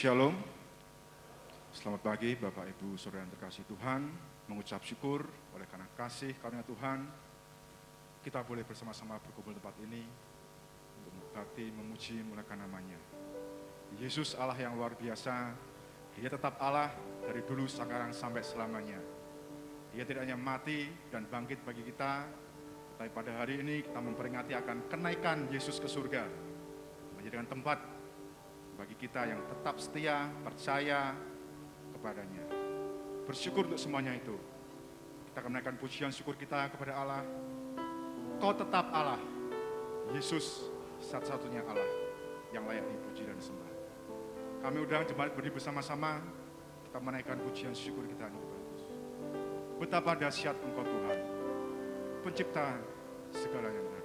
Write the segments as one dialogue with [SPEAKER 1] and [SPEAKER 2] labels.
[SPEAKER 1] Shalom. Selamat pagi Bapak Ibu Saudara yang terkasih Tuhan. Mengucap syukur oleh karena kasih karunia Tuhan, kita boleh bersama-sama berkumpul tempat ini untuk berbakti, memuji, memuliakan namanya. Yesus Allah yang luar biasa, Dia tetap Allah dari dulu sekarang sampai selamanya. Dia tidak hanya mati dan bangkit bagi kita, tapi pada hari ini kita memperingati akan kenaikan Yesus ke surga, menjadikan tempat bagi kita yang tetap setia, percaya kepadanya. Bersyukur untuk semuanya itu. Kita akan menaikkan pujian syukur kita kepada Allah. Kau tetap Allah, Yesus satu-satunya Allah yang layak dipuji dan disembah. Kami undang jemaat berdiri bersama-sama, kita menaikkan pujian syukur kita ini. Betapa dahsyat Engkau Tuhan, pencipta segala yang ada.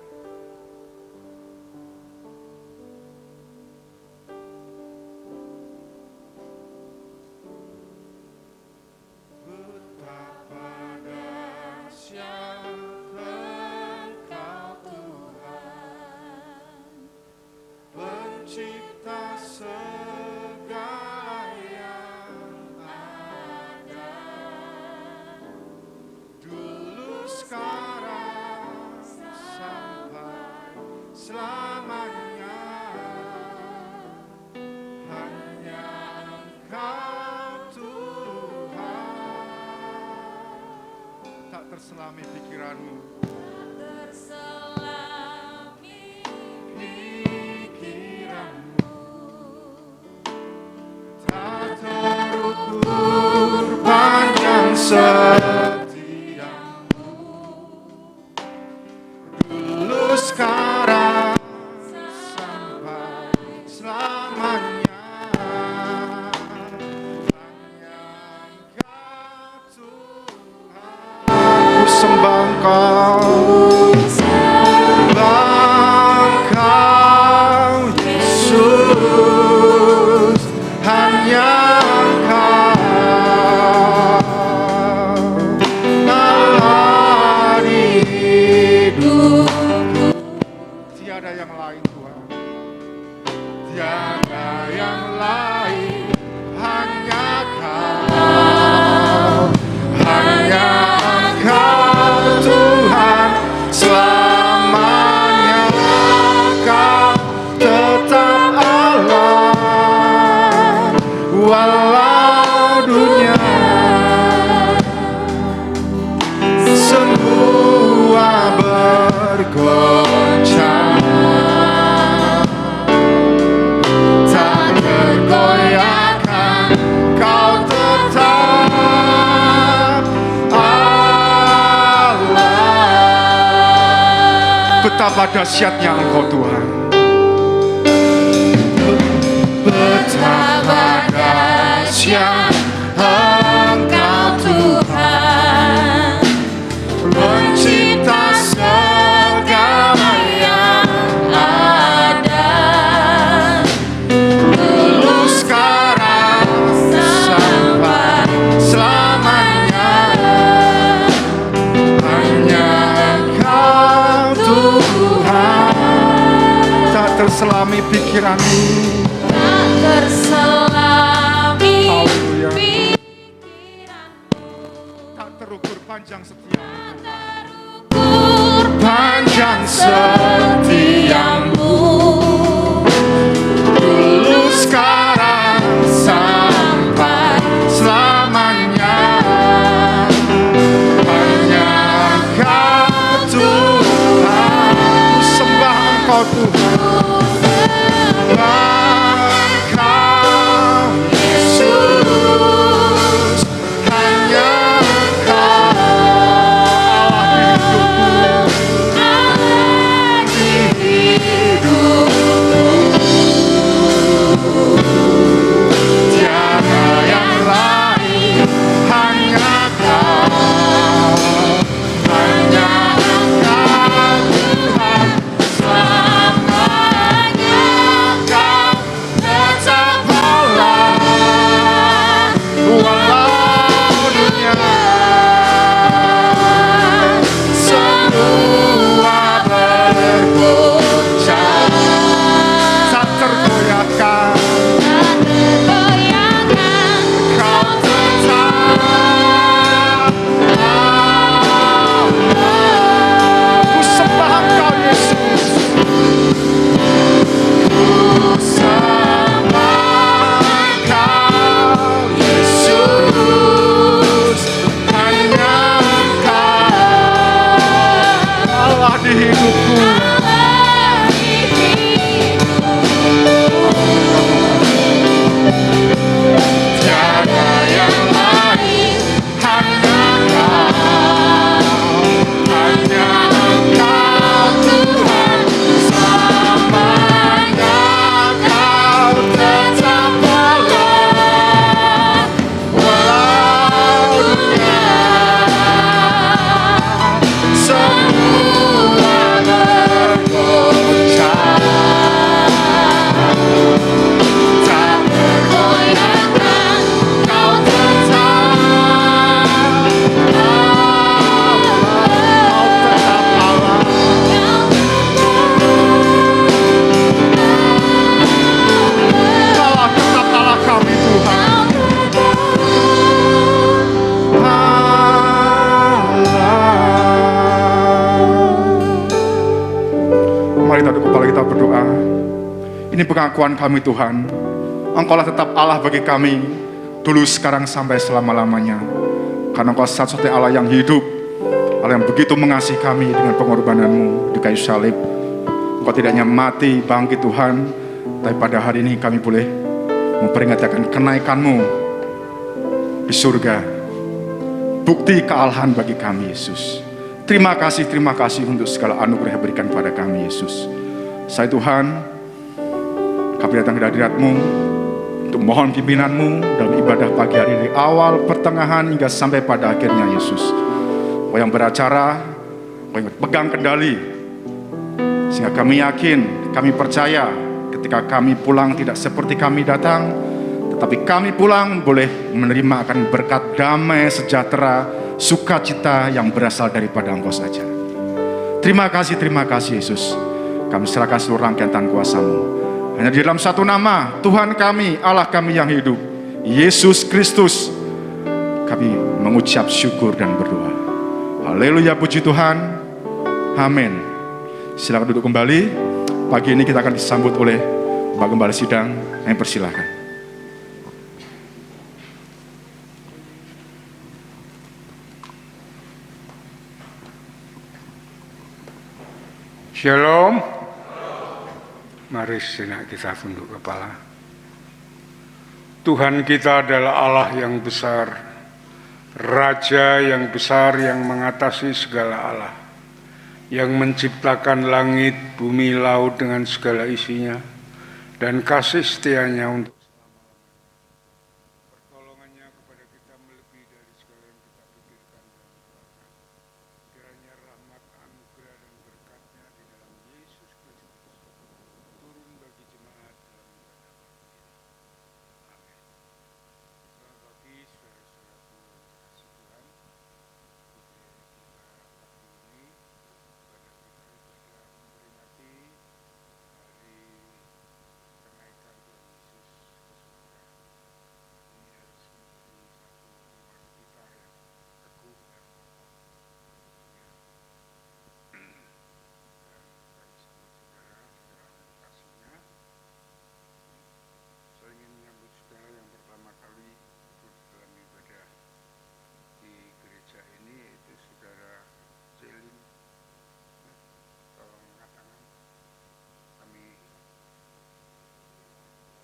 [SPEAKER 1] Terselami pikiranmu, terselami pikiranmu, tak terukur panjang setiamu, dulu sekarang sampai selamanya. Engkau, Yesus, hanya Engkau, Allah di hidupku. Tiada yang lain Tuhan, tiada yang lain, hanya Kau, hanya Tuhan, selamanya Kau tetap Allah, walau dunia semua bergoncang, tak tergoyahkan Kau tetap betapa dahsyatnya Engkau Tuhan, betapa dahsyat Engkau Tuhan, pencipta segala yang ada, dulu sekarang sampai selamanya, hanya Engkau Tuhan, tak terselami pikiranmu, tak terselami pikiranmu, tak terukur panjang setiamu, tak terukur panjang setiamu, dulu sekarang sampai selamanya, hanya Engkau Tuhan, sembah Engkau Tuhan. Engkau Yesus, hanya Engkau Allah di hidupku, tiada yang lain, hanya Kau, hanya Engkau Tuhan, selama Ini pengakuan kami Tuhan, Engkaulah tetap Allah bagi kami, dulu, sekarang, sampai selama-lamanya. Karena Engkau satu-satunya Allah yang hidup, Allah yang begitu mengasihi kami dengan pengorbanan-Mu di kayu salib. Engkau tidak hanya mati, bangkit Tuhan, tapi pada hari ini kami boleh memperingatkan kenaikan-Mu di surga. Bukti kealahan bagi kami, Yesus. Terima kasih untuk segala anugerah yang berikan pada kami, Yesus. Saya Tuhan, kami datang ke hadirat-Mu untuk mohon pimpinan-Mu dalam ibadah pagi hari dari awal, pertengahan, hingga sampai pada akhirnya, Yesus. Kau yang beracara, Kau yang pegang kendali, sehingga kami yakin, kami percaya ketika kami pulang tidak seperti kami datang, tetapi kami pulang boleh menerima akan berkat damai, sejahtera, sukacita yang berasal daripada Engkau saja. Terima kasih Yesus. Kami serahkan seluruh rangkaian tangan kuasa-Mu. Hanya di dalam satu nama, Tuhan kami, Allah kami yang hidup, Yesus Kristus, kami mengucap syukur dan berdoa. Haleluya, puji Tuhan. Amin. Silakan duduk kembali. Pagi ini kita akan disambut oleh Pak Gembala Sidang. Yang persilahkan.
[SPEAKER 2] Shalom. Mari sejenak kita tunduk kepala. Tuhan kita adalah Allah yang besar, Raja yang besar yang mengatasi segala Allah, yang menciptakan langit, bumi, laut dengan segala isinya, dan kasih setianya untuk pertolongannya kepada kita melebihi dari segala yang kita pikirkan dan doakan. Kiranya rahmat, anugerah, dan berkatnya di dalam Yesus Kristus turun bagi jemaat dalam ibadah pagi ini. Amin. Selamat pagi, saudara-saudaraku yang dikasihi Tuhan. Pagi ini pada kita juga memperingati hari kenaikan Tuhan Yesus ke surga. Ini harus menjadi satu iman kita yang teguh dan kokoh. Dan kami sambut saudara di dalam kasihnya. Saya ingin menyambut saudara yang pertama kali ikut dalam ibadah di gereja ini, yaitu saudara Celin. Tolong angkat tangan. Kami,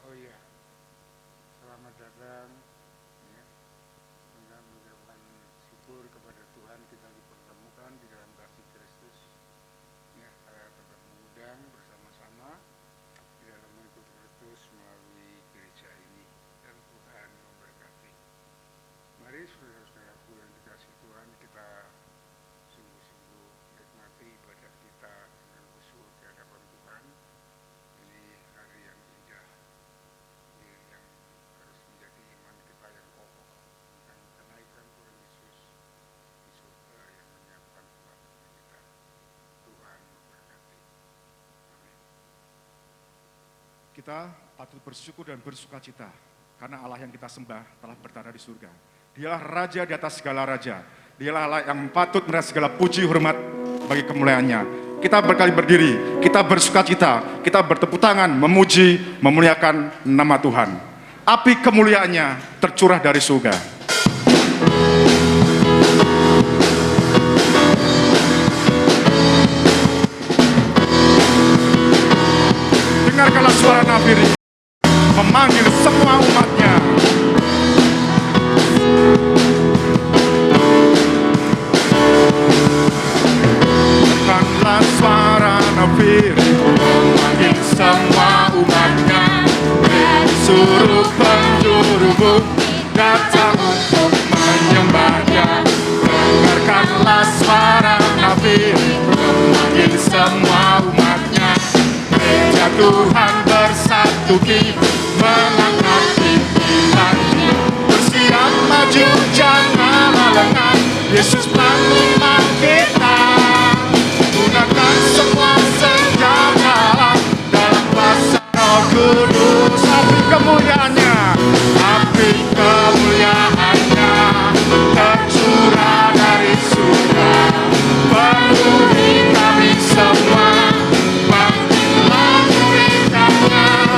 [SPEAKER 2] oh iya, selamat datang. Ya, dengan mengucapkan syukur kepada Tuhan kita dipertemukan di dalam kasih Kristus. Ya, saya tetap mengundang bersama-sama di dalam mengikut Kristus melalui gereja ini, dan Tuhan memberkati. Mari saudara-saudaraku yang dikasihi Tuhan, kita sungguh-sungguh nikmati ibadah kita dengan khusyuk di hadapan Tuhan. Ini hari yang indah, ini yang harus menjadi iman kita yang kokoh tentang kenaikan Tuhan Yesus di surga yang menyiapkan tempat bagi kita. Tuhan memberkati. Amin.
[SPEAKER 1] Kita patut bersyukur dan bersukacita karena Allah yang kita sembah telah bertanda di surga. Dialah Raja di atas segala raja. Dialah Allah yang patut mendapat segala puji hormat bagi kemuliaannya. Kita berkali berdiri, kita bersukacita, kita bertepuk tangan, memuji, memuliakan nama Tuhan. Api kemuliaannya tercurah dari surga. Dengarkanlah suara nafiri memanggil semua umatnya. Dengarkanlah suara nafiri memanggil semua umatnya. Dari seluruh penjuru bumi datang untuk menyembahnya. Dengarkanlah suara nafiri memanggil semua umatnya. Gereja Tuhan bersatu kita mengangkat pimpinan-Nya. Bersiap maju janganlah lengah, Yesus panglima kita. Gunakan semua senjata dalam kuasa Roh Kudus. Api kemuliaannya, api kemuliaannya tercurah dari surga. Penuhi kami semua, bangkitlah berikatnya.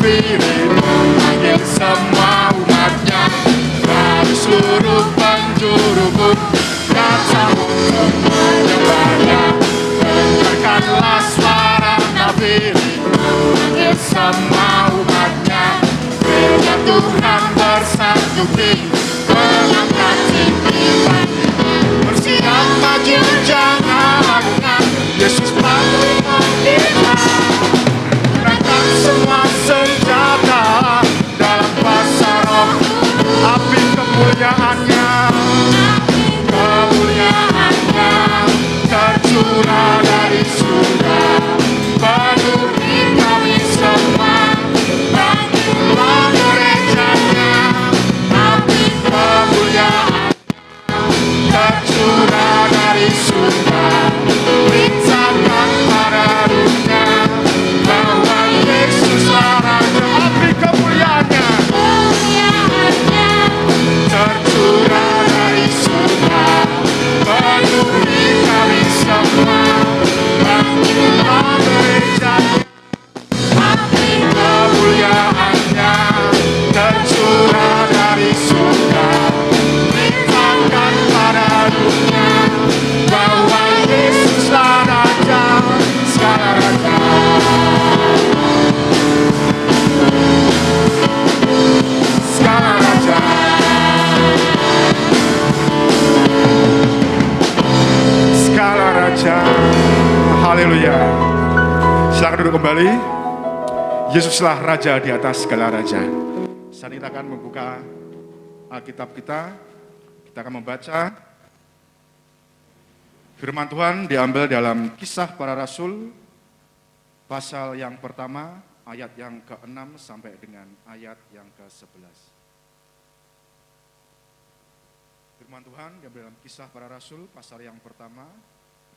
[SPEAKER 1] Nafirin memanggil semua umatnya dari seluruh penjuru bumi datang untuk menyembahnya. Dengarkanlah suara Nafirin memanggil semua umatnya. Biar Tuhan bersatu mengangkat titipan. Bersiap maju jangan ragukan, Yesus panggil kita. Gunakan semua senjata dalam kuasa Roh, api kemuliaannya. Kemuliaannya tercurah dari surga, penuhi kami semua. Bangkitlah gerejanya, api kemuliaan tercurah dari surga. Beritakan pada dunia bahwa Yesuslah Raja. Api kemuliaannya tercurah dari surga, penuhi kami semua. Bangkitlah gerejanya, api kemuliaannya tercurah dari surga. Beritakan pada dunia bahwa Yesuslah Raja, segala raja. Segala raja. Segala raja. Haleluya. Silakan duduk kembali. Yesuslah Raja di atas segala raja. Saat kita akan membuka Alkitab kita akan membaca firman Tuhan diambil dalam Kisah Para Rasul pasal yang pertama ayat yang ke-6 sampai dengan ayat yang ke-11. Firman Tuhan diambil dalam Kisah Para Rasul pasal yang pertama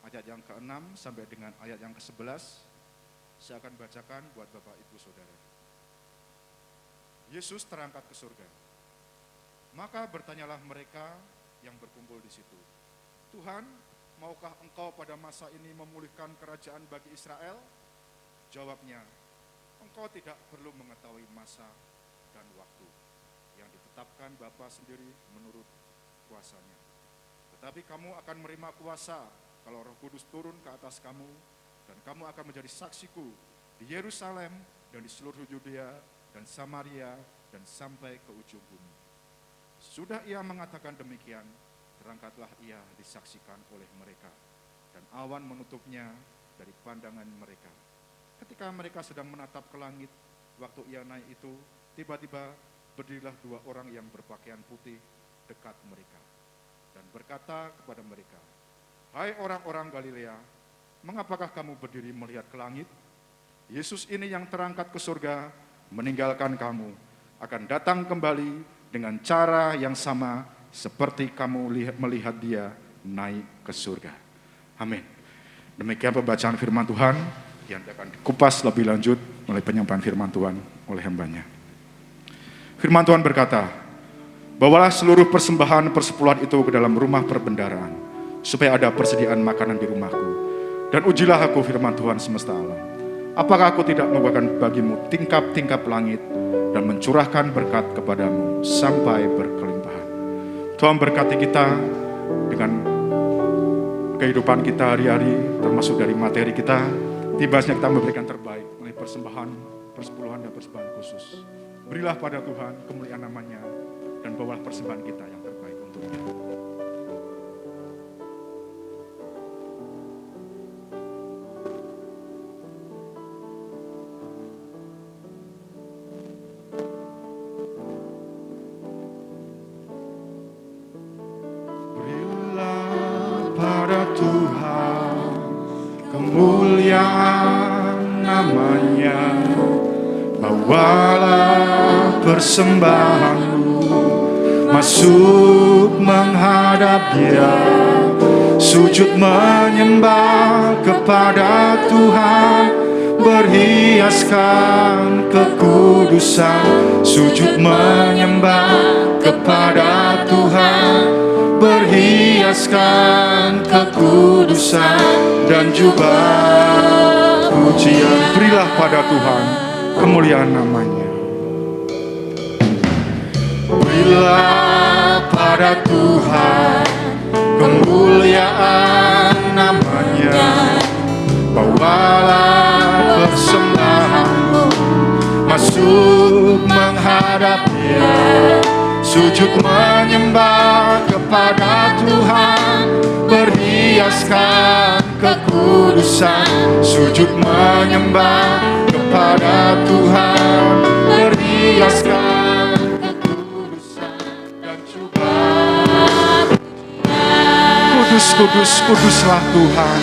[SPEAKER 1] ayat yang ke-6 sampai dengan ayat yang ke-11. Saya akan bacakan buat Bapak Ibu Saudara. Yesus terangkat ke surga. Maka bertanyalah mereka yang berkumpul di situ, Tuhan, maukah Engkau pada masa ini memulihkan kerajaan bagi Israel? Jawabnya, Engkau tidak perlu mengetahui masa dan waktu yang ditetapkan Bapa sendiri menurut kuasanya. Tetapi kamu akan menerima kuasa kalau Roh Kudus turun ke atas kamu, dan kamu akan menjadi saksiku di Yerusalem dan di seluruh Yudea dan Samaria dan sampai ke ujung bumi. Sudah ia mengatakan demikian, terangkatlah ia disaksikan oleh mereka, dan awan menutupnya dari pandangan mereka. Ketika mereka sedang menatap ke langit, waktu ia naik itu, tiba-tiba berdirilah dua orang yang berpakaian putih dekat mereka, dan berkata kepada mereka, Hai orang-orang Galilea, mengapakah kamu berdiri melihat ke langit? Yesus ini yang terangkat ke surga, meninggalkan kamu, akan datang kembali dengan cara yang sama seperti kamu melihat dia naik ke surga. Amin. Demikian pembacaan firman Tuhan yang akan dikupas lebih lanjut oleh penyampaian firman Tuhan oleh hambanya. Firman Tuhan berkata, bawalah seluruh persembahan persepuluhan itu ke dalam rumah perbendaharaan, supaya ada persediaan makanan di rumahku. Dan ujilah aku, firman Tuhan semesta alam, apakah aku tidak membawakan bagimu tingkap-tingkap langit dan mencurahkan berkat kepadamu sampai berkelimpahan. Tuhan berkati kita dengan kehidupan kita hari-hari, termasuk dari materi kita. Tibasnya kita memberikan terbaik melalui persembahan, persepuluhan dan persembahan khusus. Berilah pada Tuhan kemuliaan namanya, dan bawalah persembahan kita yang terbaik untuknya. Kemuliaan namanya, bawalah persembahanmu masuk menghadap dia, sujud menyembah kepada Tuhan, berhiaskan kekudusan, sujud menyembah kepada Tuhan, berhiaskan kekudusan dan jubah pujian. Berilah pada Tuhan kemuliaan namanya. Berilah pada Tuhan kemuliaan namanya. Bawalah persembahanmu masuk menghadap Dia, sujud menyembah kepada Tuhan, berhiaskan kekudusan. Sujud menyembah kepada Tuhan, berhiaskan kekudusan, dan juga kudus, kudus, kuduslah Tuhan.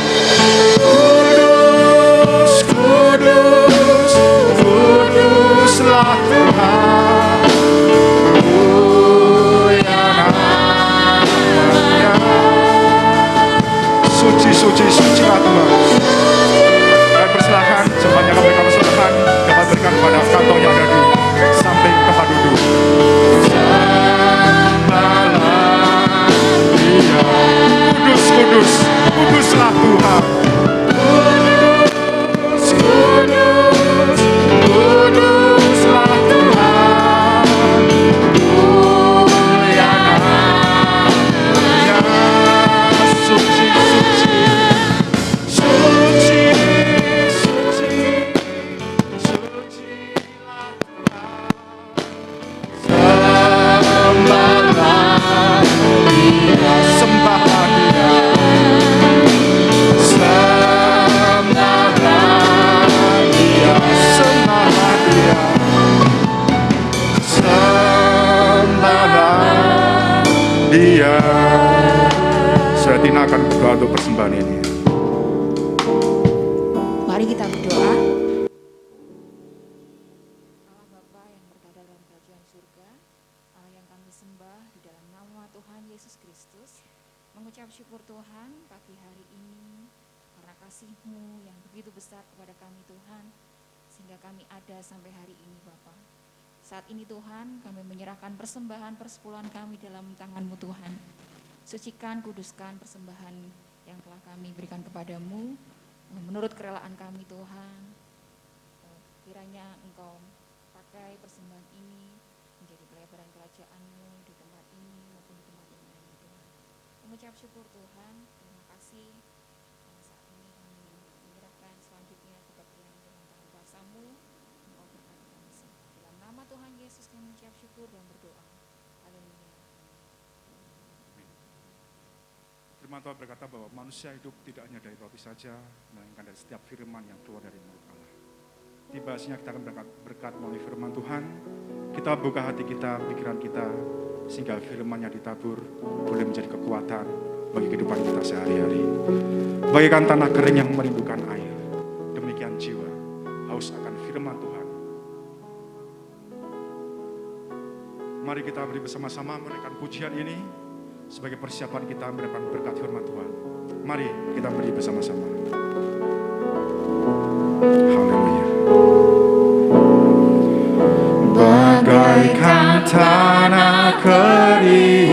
[SPEAKER 1] Kudus, kudus, kuduslah Tuhan. Suci, suci, sucilah Tuhan. Kami persilahkan, semuanya kami persilahkan dapat berikan pada kantong yang ada di samping tempat duduk. Sembahlah Dia. Kudus, kudus, kuduslah Tuhan. Kudus, kudus, kuduslah Tuhan. Mulia namanya. Suci, suci, suci, suci, sucilah Tuhan. Sembahlah Dia, sembahlah Dia, sembahlah Dia, sembahlah Dia, sembahlah Dia. Saya Tina akan berdoa untuk persembahan ini.
[SPEAKER 3] Mari kita berdoa. Allah Bapa yang berada dalam kerajaan surga, Allah yang kami sembah di dalam nama Tuhan Yesus Kristus, mengucap syukur Tuhan pagi hari ini karena kasih-Mu yang begitu besar kepada kami Tuhan, sehingga kami ada sampai hari ini Bapa. Saat ini Tuhan, kami menyerahkan persembahan persepuluhan kami dalam tangan-Mu Tuhan. Sucikan, kuduskan persembahan yang telah kami berikan kepadamu menurut kerelaan kami Tuhan. Kiranya Engkau pakai persembahan ini menjadi pelebaran kerajaan-Mu di tempat ini maupun di tempat yang lain Tuhan. Mengucap syukur Tuhan, terima kasih. Dan saat ini kami menyerahkan selanjutnya kebaktian dengan tangan kuasa-Mu. Engkau berkati kami semua. Dalam nama Tuhan Yesus kami mengucap syukur dan berdoa. Haleluya.
[SPEAKER 1] Firman Tuhan berkata bahwa manusia hidup tidak hanya dari roti saja, melainkan dari setiap firman yang keluar dari mulut Allah. Tiba saatnya kita akan berkat melalui firman Tuhan. Kita buka hati kita, pikiran kita, sehingga firman yang ditabur boleh menjadi kekuatan bagi kehidupan kita sehari-hari. Bagaikan tanah kering yang merindukan air, demikian jiwa haus akan firman Tuhan. Mari kita beri bersama-sama menaikkan pujian ini sebagai persiapan kita mendapat berkat firman Tuhan. Mari kita beri bersama-sama. Haleluya. Bagaikan tanah kering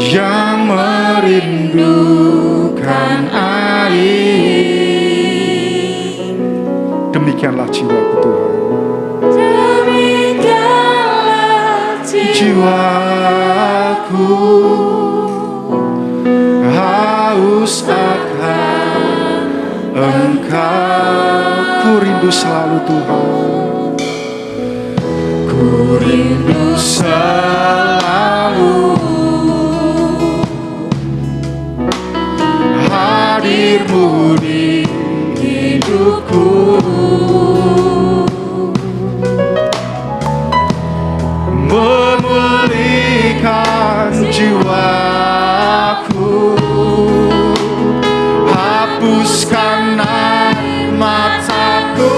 [SPEAKER 1] yang merindukan air, demikianlah jiwaku Tuhan. Jiwaku haus akan Engkau, ku rindu selalu Tuhan, ku rindu selalu hadir-Mu di hidupku. Memulihkan jiwaku, hapuskan air mataku,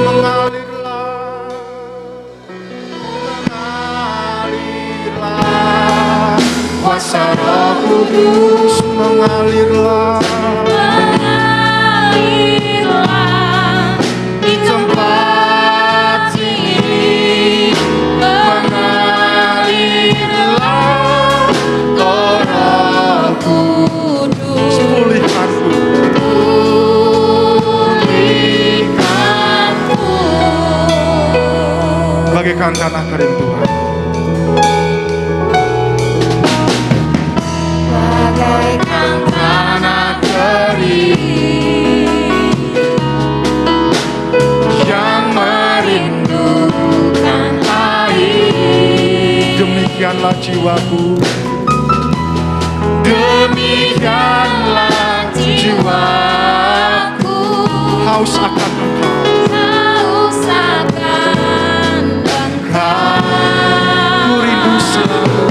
[SPEAKER 1] mengalirlah, mengalirlah, kuasa Roh Kudus mengalirlah, mengalirlah di tempat ini. Mengalirlah, oh Roh Kudus, pulihkanku, bagaikan tanah kering Tuhan.
[SPEAKER 3] Bagaikan tanah kering yang merindukan air.
[SPEAKER 1] Demikianlah jiwaku,
[SPEAKER 3] Demikianlah jiwaku
[SPEAKER 1] haus akan Engkau.
[SPEAKER 3] haus akan Engkau.
[SPEAKER 1] Ku rindu selalu,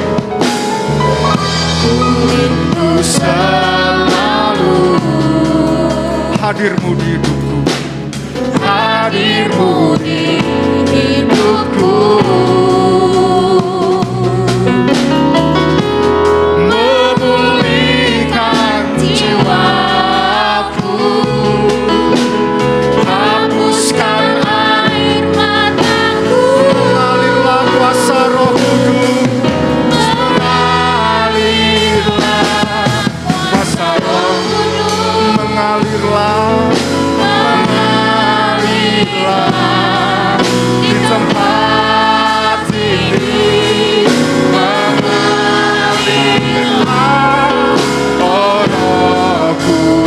[SPEAKER 3] Ku rindu selalu
[SPEAKER 1] hadirmu di hidupku.
[SPEAKER 3] hadirmu di hidupku. Memulihkan jiwaku, hapuskan air mataku.
[SPEAKER 1] Mengalirlah kuasa Roh Kudus,
[SPEAKER 3] Mengalirlah kuasa Roh Kudus,
[SPEAKER 1] mengalirlah
[SPEAKER 3] mengalirlah di tempat ini. Mengalirlah
[SPEAKER 1] oh Rohku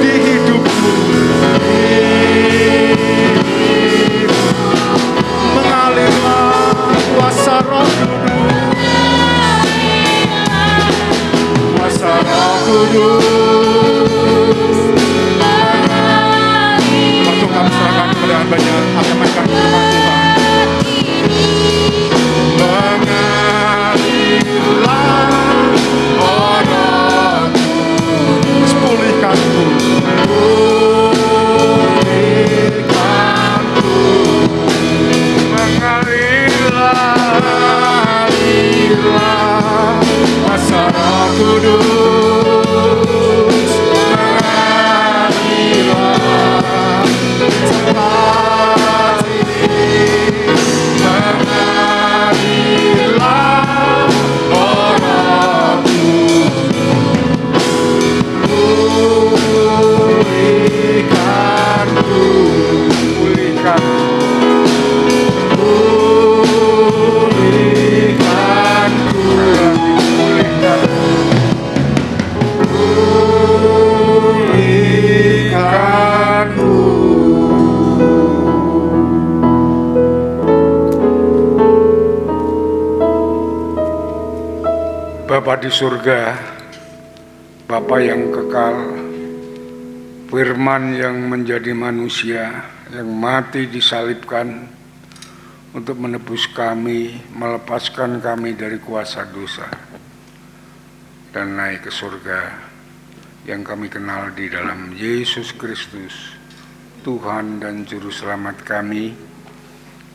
[SPEAKER 1] di hidupku. Mengalirlah kuasa Roh Kudus, kuasa Roh Kudus. Waktu kami serahkan kepada hamba-Nya, akan menyampaikan firman Tuhan. Mengalirlah oh Roh Kudus, pulihkanku, pulihkanku. Mengalirlah kuasa Roh Kudus, mengalirlah di tempat ini. Mengalirlah oh Roh Kudus, pulihkanku, pulihkanku. Pulihkanku, pulihkanku.
[SPEAKER 2] Bapa di surga, Bapa yang kekal, Firman yang menjadi manusia, yang mati disalibkan untuk menebus kami, melepaskan kami dari kuasa dosa, dan naik ke surga yang kami kenal di dalam Yesus Kristus, Tuhan dan Juru Selamat kami.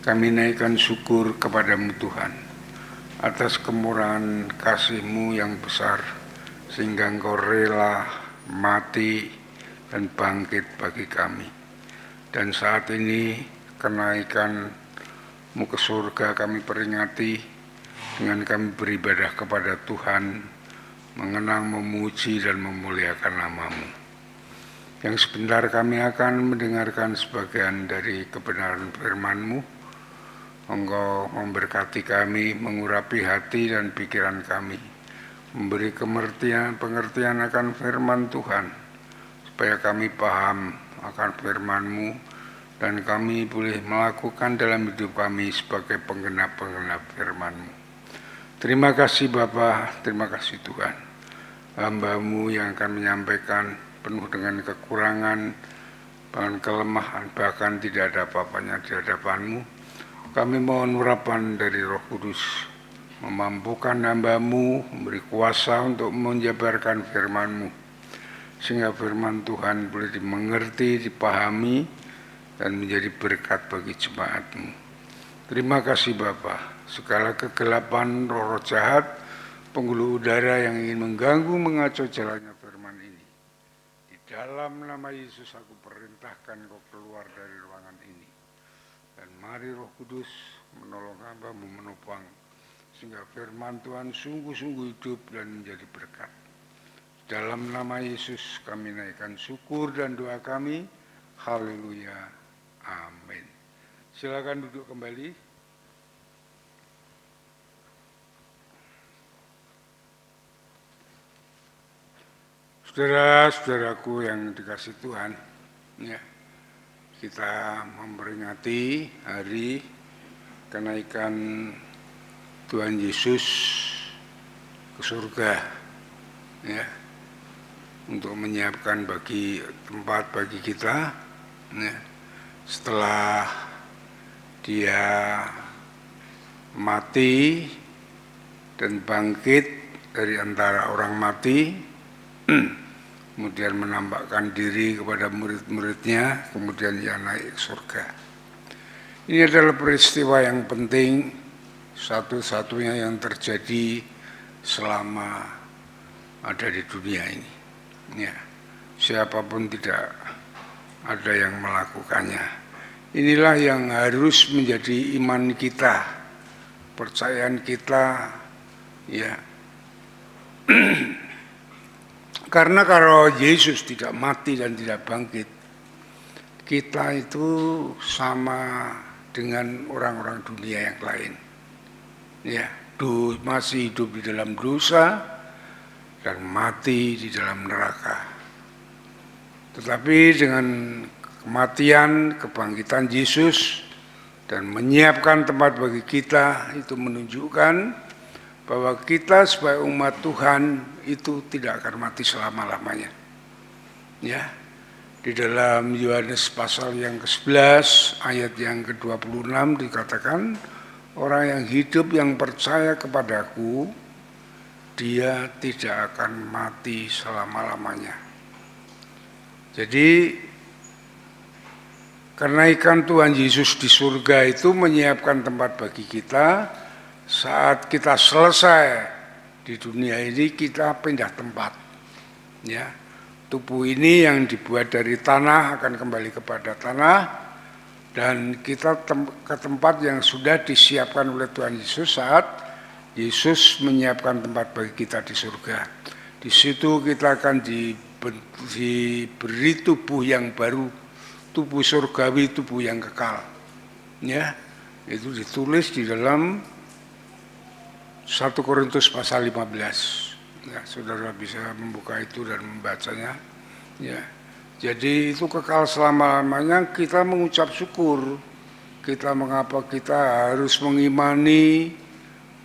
[SPEAKER 2] Kami naikkan syukur kepadamu Tuhan, atas kemurahan kasih-Mu yang besar, sehingga Engkau rela mati dan bangkit bagi kami. Dan saat ini kenaikan-Mu ke surga kami peringati dengan kami beribadah kepada Tuhan, mengenang, memuji, dan memuliakan nama-Mu. Yang sebentar kami akan mendengarkan sebagian dari kebenaran firman-Mu. Engkau memberkati kami, mengurapi hati dan pikiran kami, memberi pengertian akan firman Tuhan, supaya kami paham akan firman-Mu, dan kami boleh melakukan dalam hidup kami sebagai penggenap-penggenap firman-Mu. Terima kasih Bapa, terima kasih Tuhan. Hamba-Mu yang akan menyampaikan penuh dengan kekurangan, dengan kelemahan, bahkan tidak ada apa-apanya di hadapan-Mu. Kami mohon urapan dari Roh Kudus, memampukan hamba-Mu, memberi kuasa untuk menjabarkan firman-Mu, sehingga firman Tuhan boleh dimengerti, dipahami, dan menjadi berkat bagi jemaat-Mu. Terima kasih Bapa. Segala kegelapan, roh-roh jahat, penggulu udara yang ingin mengganggu, mengacau jalannya firman ini, di dalam nama Yesus aku perintahkan Kau keluar dari ruangan ini. Dan mari Roh Kudus menolong hamba-Mu menopang, sehingga firman Tuhan sungguh-sungguh hidup dan menjadi berkat. Dalam nama Yesus kami naikkan syukur dan doa kami. Haleluya. Amin. Silakan duduk kembali. Saudara-saudaraku yang dikasih Tuhan, ya, kita memperingati hari kenaikan Tuhan Yesus ke surga, ya, untuk menyiapkan tempat bagi kita, ya, setelah Dia mati dan bangkit dari antara orang mati, kemudian menampakkan diri kepada murid-muridnya, kemudian ia naik ke surga. Ini adalah peristiwa yang penting, satu-satunya yang terjadi selama ada di dunia ini. Ya, siapapun tidak ada yang melakukannya. Inilah yang harus menjadi iman kita, percayaan kita, ya. Karena kalau Yesus tidak mati dan tidak bangkit, kita itu sama dengan orang-orang dunia yang lain. Ya, masih hidup di dalam dosa dan mati di dalam neraka. Tetapi dengan kematian, kebangkitan Yesus dan menyiapkan tempat bagi kita, itu menunjukkan bahwa kita sebagai umat Tuhan itu tidak akan mati selama-lamanya. Ya, di dalam Yohanes pasal yang ke-11 ayat yang ke-26 dikatakan, orang yang hidup yang percaya kepadaku, dia tidak akan mati selama-lamanya. Jadi kenaikan Tuhan Yesus di surga itu menyiapkan tempat bagi kita. Saat kita selesai di dunia ini, kita pindah tempat, ya. Tubuh ini yang dibuat dari tanah akan kembali kepada tanah, dan kita ke tempat yang sudah disiapkan oleh Tuhan Yesus saat Yesus menyiapkan tempat bagi kita di surga. Di situ kita akan diberi tubuh yang baru, tubuh surgawi, tubuh yang kekal, ya. Itu ditulis di dalam 1 Korintus pasal 15. Ya, saudara bisa membuka itu dan membacanya. Ya. Jadi itu kekal selama-lamanya. Kita mengucap syukur. Mengapa kita harus mengimani,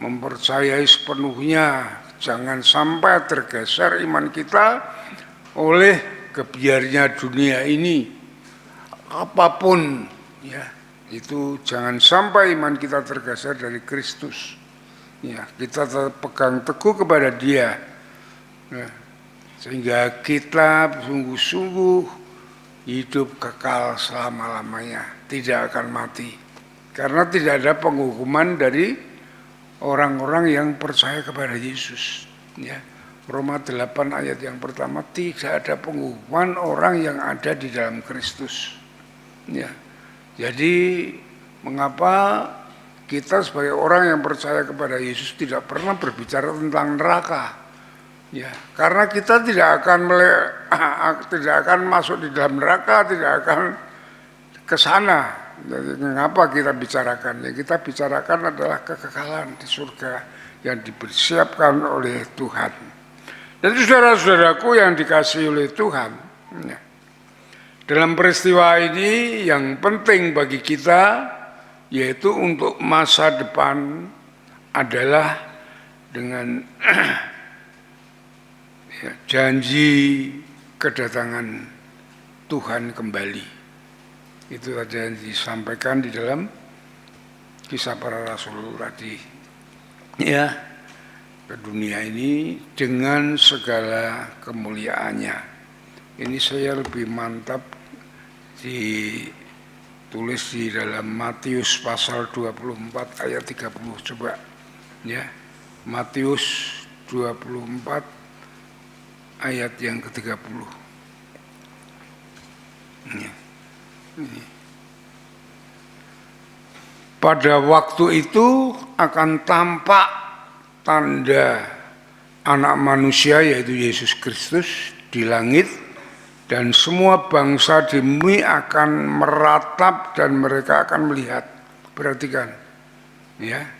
[SPEAKER 2] mempercayai sepenuhnya. Jangan sampai tergeser iman kita oleh kebiarnya dunia ini. Apapun, ya, itu jangan sampai iman kita tergeser dari Kristus. Ya, kita pegang teguh kepada Dia, ya, sehingga kita sungguh-sungguh hidup kekal selama-lamanya, tidak akan mati. Karena tidak ada penghukuman dari orang-orang yang percaya kepada Yesus. Ya, Roma 8 ayat yang pertama, tidak ada penghukuman orang yang ada di dalam Kristus. Ya, jadi mengapa kita sebagai orang yang percaya kepada Yesus tidak pernah berbicara tentang neraka, ya, karena kita tidak akan masuk di dalam neraka, tidak akan ke sana. Jadi mengapa kita bicarakan? Yang kita bicarakan adalah kekekalan di surga yang dipersiapkan oleh Tuhan. Dan saudara-saudaraku yang dikasihi oleh Tuhan, ya, dalam peristiwa ini yang penting bagi kita, yaitu untuk masa depan adalah dengan ya, janji kedatangan Tuhan kembali. Itu saja yang disampaikan di dalam Kisah Para Rasul tadi. Ya, ke dunia ini dengan segala kemuliaannya. Ini saya lebih mantap ditulis di dalam Matius pasal 24 ayat 30, coba, ya, Matius 24 ayat yang ke-30. Ya. Pada waktu itu akan tampak tanda anak manusia, yaitu Yesus Kristus, di langit, dan semua bangsa di bumi akan meratap dan mereka akan melihat. Perhatikan, ya,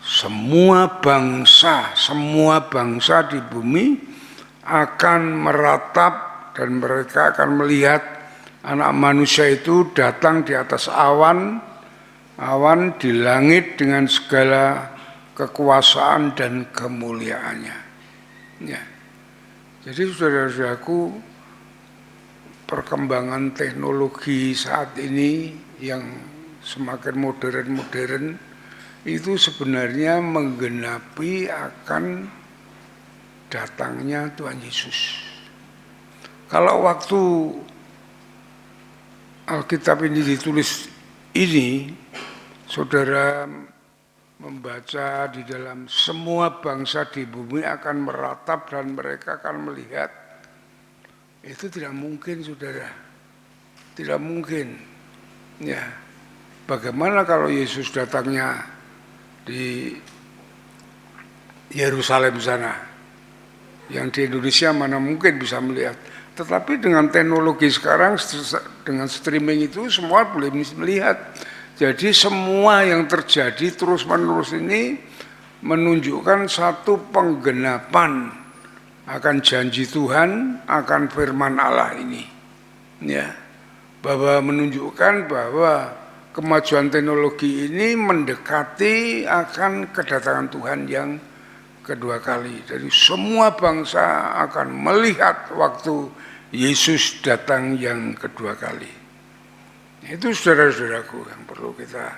[SPEAKER 2] semua bangsa di bumi akan meratap dan mereka akan melihat anak manusia itu datang di atas awan di langit dengan segala kekuasaan dan kemuliaannya. Ya. Jadi saudara-saudaraku, perkembangan teknologi saat ini yang semakin modern itu sebenarnya menggenapi akan datangnya Tuhan Yesus. Kalau waktu Alkitab ini ditulis ini, saudara membaca di dalam semua bangsa di bumi akan meratap dan mereka akan melihat. Itu tidak mungkin, saudara. Tidak mungkin. Ya. Bagaimana kalau Yesus datangnya di Yerusalem sana? Yang di Indonesia mana mungkin bisa melihat. Tetapi dengan teknologi sekarang, dengan streaming itu semua boleh melihat. Jadi semua yang terjadi terus-menerus ini menunjukkan satu penggenapan akan janji Tuhan, akan firman Allah ini. Ya, bahwa menunjukkan bahwa kemajuan teknologi ini mendekati akan kedatangan Tuhan yang kedua kali. Jadi semua bangsa akan melihat waktu Yesus datang yang kedua kali. Itu saudara-saudaraku yang perlu kita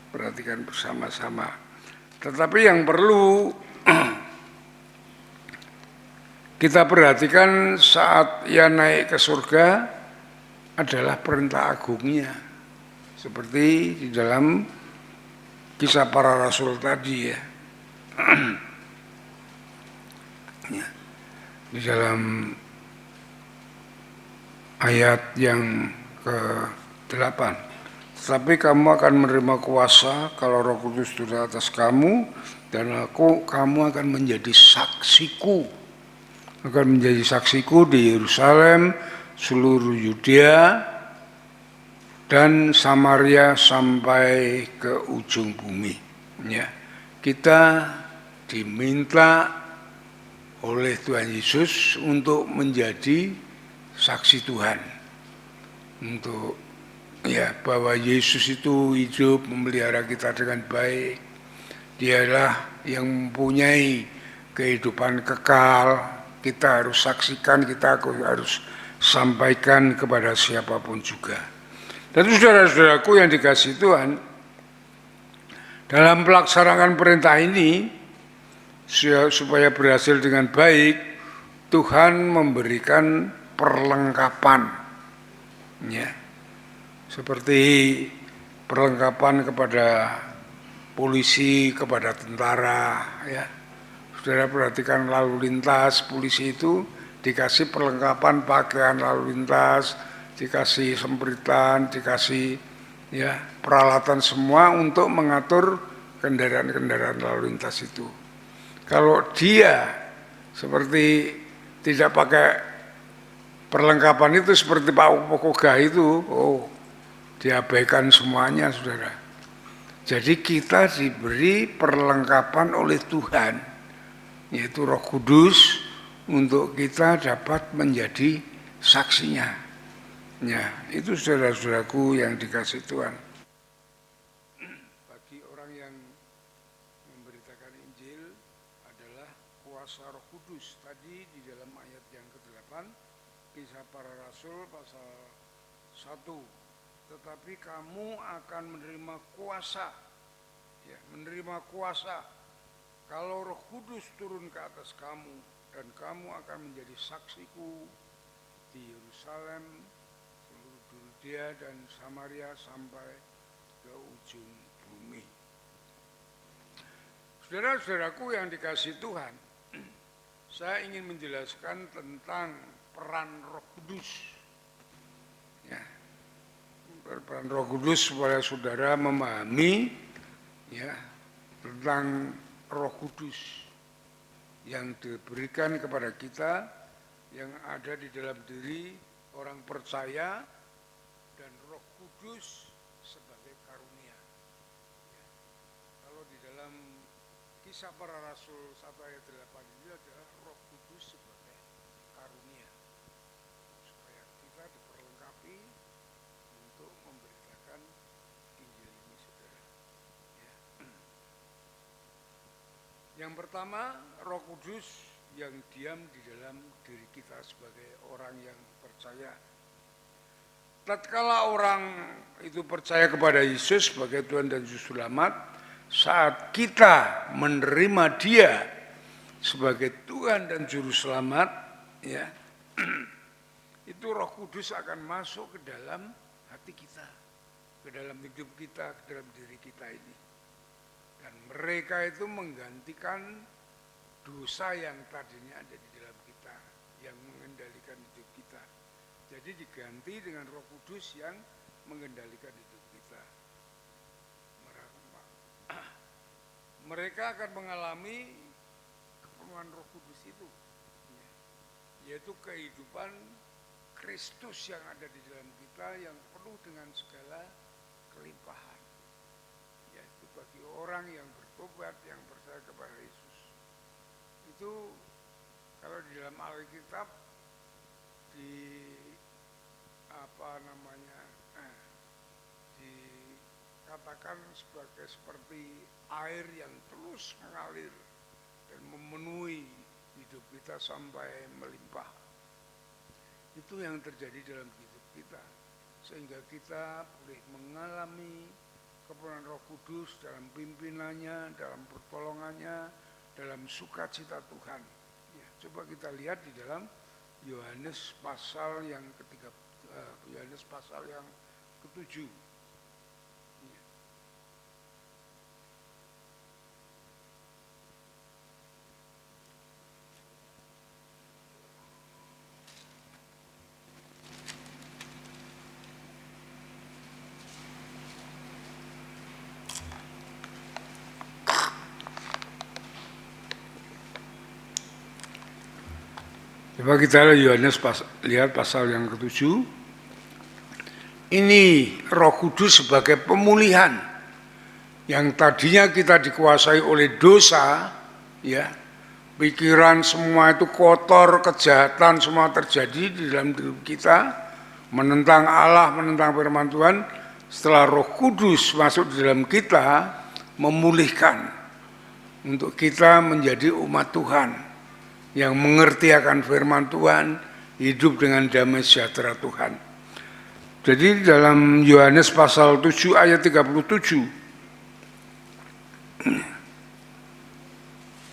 [SPEAKER 2] perhatikan bersama-sama. Tetapi yang perlu kita perhatikan saat ia naik ke surga adalah perintah agungnya. Seperti di dalam Kisah Para Rasul tadi ya. Di dalam ayat yang ke-8, tetapi kamu akan menerima kuasa kalau Roh Kudus turun atas kamu, dan kamu akan menjadi saksiku, di Yerusalem, seluruh Yudea dan Samaria sampai ke ujung bumi. Ya, kita diminta oleh Tuhan Yesus untuk menjadi saksi Tuhan, untuk ya bahwa Yesus itu hidup memelihara kita dengan baik. Dialah yang mempunyai kehidupan kekal. Kita harus saksikan, kita harus sampaikan kepada siapapun juga. Dan saudara-saudaraku yang dikasihi Tuhan, dalam pelaksanaan perintah ini supaya berhasil dengan baik, Tuhan memberikan perlengkapan, ya, seperti perlengkapan kepada polisi, kepada tentara, ya. Saudara perhatikan lalu lintas, polisi itu dikasih perlengkapan pakaian lalu lintas, dikasih sempritan, dikasih ya peralatan semua untuk mengatur kendaraan-kendaraan lalu lintas itu. Kalau dia seperti tidak pakai perlengkapan itu seperti Pak Pokoga itu, diabaikan semuanya, saudara. Jadi kita diberi perlengkapan oleh Tuhan, yaitu Roh Kudus, untuk kita dapat menjadi saksinya. Ya, itu saudara-saudaraku yang dikasihi Tuhan. Bagi orang yang memberitakan Injil adalah kuasa Roh Kudus. Tadi di dalam ayat yang ke-8, Kisah Para Rasul pasal 1. Tetapi kamu akan menerima kuasa, ya, menerima kuasa kalau Roh Kudus turun ke atas kamu, dan kamu akan menjadi saksiku di Yerusalem, seluruh Yudea dan Samaria sampai ke ujung bumi. Saudara-saudaraku yang dikasihi Tuhan, saya ingin menjelaskan tentang peran Roh Kudus. Ya, peran Roh Kudus supaya saudara memahami ya tentang Roh Kudus yang diberikan kepada kita, yang ada di dalam diri orang percaya, dan Roh Kudus sebagai karunia. Ya. Kalau di dalam Kisah Para Rasul 1 ayat 8 ini adalah Roh Kudus sebagai karunia supaya kita diperlengkapi untuk memberitakan Injil ini, saudara. Ya. Yang pertama, Roh Kudus yang diam di dalam diri kita sebagai orang yang percaya. Tatkala orang itu percaya kepada Yesus sebagai Tuhan dan Juru Selamat, saat kita menerima Dia sebagai Tuhan dan Juru Selamat, ya, itu Roh Kudus akan masuk ke dalam hati kita, ke dalam hidup kita, ke dalam diri kita ini. Dan mereka itu menggantikan dosa yang tadinya ada di dalam kita, yang mengendalikan hidup kita. Jadi diganti dengan Roh Kudus yang mengendalikan hidup kita. Mereka akan mengalami kepenuhan Roh Kudus itu, yaitu kehidupan Kristus yang ada di dalam kita yang penuh dengan segala kelimpahan. Yaitu bagi orang yang bertobat, yang percaya kepada Yesus. Itu kalau di dalam Alkitab dikatakan seperti air yang terus mengalir dan memenuhi hidup kita sampai melimpah. Itu yang terjadi dalam hidup kita, sehingga kita boleh mengalami kepenuhan Roh Kudus dalam pimpinannya, dalam pertolongannya, dalam sukacita Tuhan. Ya, coba kita lihat di dalam Yohanes pasal yang Yohanes pasal yang ke-7. Ya. Coba kita lihat pasal yang ke-7. Ini Roh Kudus sebagai pemulihan yang tadinya kita dikuasai oleh dosa, ya, pikiran semua itu kotor, kejahatan semua terjadi di dalam diri kita, menentang Allah, menentang firman Tuhan. Setelah Roh Kudus masuk di dalam kita, memulihkan untuk kita menjadi umat Tuhan yang mengerti akan firman Tuhan, hidup dengan damai sejahtera Tuhan. Jadi dalam Yohanes pasal 7 ayat 37,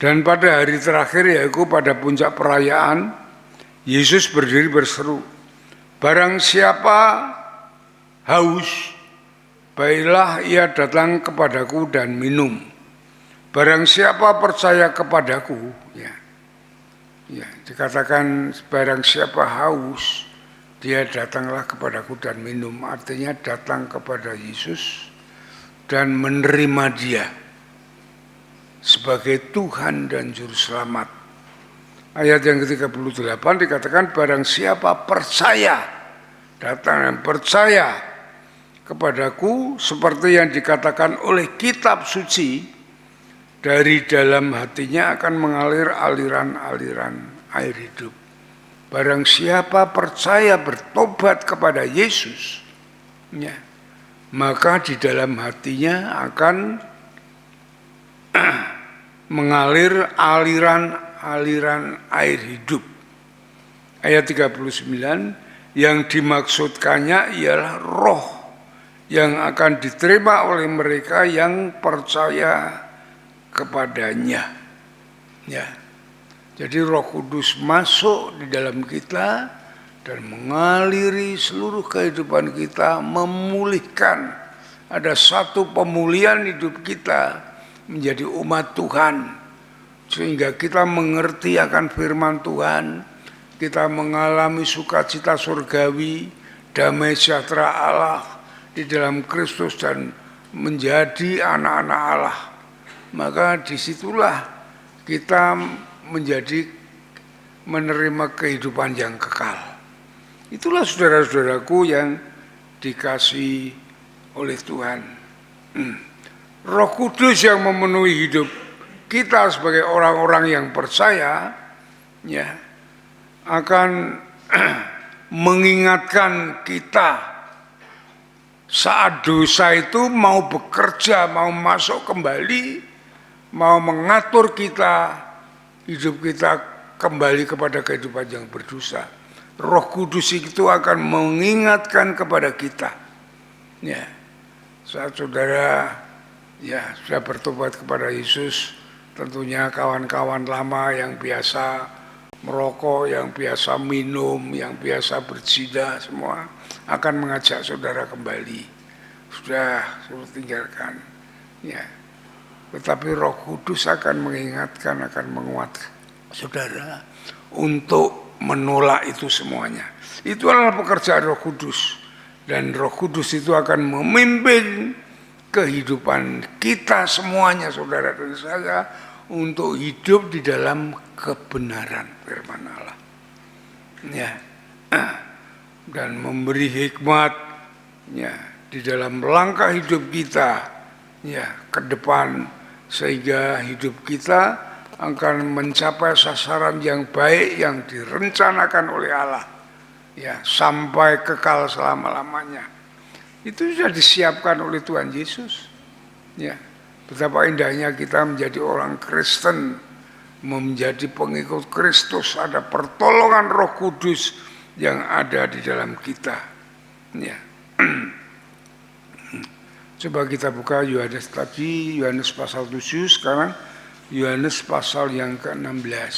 [SPEAKER 2] dan pada hari terakhir, yaitu pada puncak perayaan, Yesus berdiri berseru, "Barang siapa haus, baiklah ia datang kepadaku dan minum. Barang siapa percaya kepadaku," ya, dikatakan barang siapa haus, dia datanglah kepadaku dan minum. Artinya datang kepada Yesus dan menerima Dia sebagai Tuhan dan Juru Selamat. Ayat yang ke-38 dikatakan barang siapa percaya, datang dan percaya kepadaku, seperti yang dikatakan oleh kitab suci, dari dalam hatinya akan mengalir aliran-aliran air hidup. Barang siapa percaya bertobat kepada Yesus, ya, maka di dalam hatinya akan mengalir aliran-aliran air hidup. Ayat 39, yang dimaksudkannya ialah roh yang akan diterima oleh mereka yang percaya kepadanya. Ya. Jadi Roh Kudus masuk di dalam kita dan mengaliri seluruh kehidupan kita, memulihkan. Ada satu pemulihan hidup kita menjadi umat Tuhan, sehingga kita mengerti akan firman Tuhan, kita mengalami sukacita surgawi, damai sejahtera Allah di dalam Kristus dan menjadi anak-anak Allah. Maka disitulah kita menerima kehidupan yang kekal. Itulah saudara-saudaraku yang dikasihi oleh Tuhan. Roh Kudus yang memenuhi hidup kita sebagai orang-orang yang percaya, ya, akan mengingatkan kita saat dosa itu mau bekerja, mau masuk kembali, mau mengatur kita, hidup kita kembali kepada kehidupan yang berdosa. Roh Kudus itu akan mengingatkan kepada kita. Ya, saat saudara sudah bertobat kepada Yesus, tentunya kawan-kawan lama yang biasa merokok, yang biasa minum, yang biasa berzina, semua akan mengajak saudara kembali. Sudah tinggalkan. Ya. Tetapi Roh Kudus akan mengingatkan, akan menguatkan saudara untuk menolak itu semuanya. Itu adalah pekerjaan Roh Kudus. Dan Roh Kudus itu akan memimpin kehidupan kita semuanya, saudara dan saya, untuk hidup di dalam kebenaran firman Allah. Ya. Dan memberi hikmat ya di dalam langkah hidup kita ya ke depan, sehingga hidup kita akan mencapai sasaran yang baik yang direncanakan oleh Allah ya, sampai kekal selama-lamanya. Itu sudah disiapkan oleh Tuhan Yesus. Ya, betapa indahnya kita menjadi orang Kristen, menjadi pengikut Kristus, ada pertolongan Roh Kudus yang ada di dalam kita. Ya. Coba kita buka Yohanes tadi, Yohanes pasal 7, sekarang Yohanes pasal yang ke-16,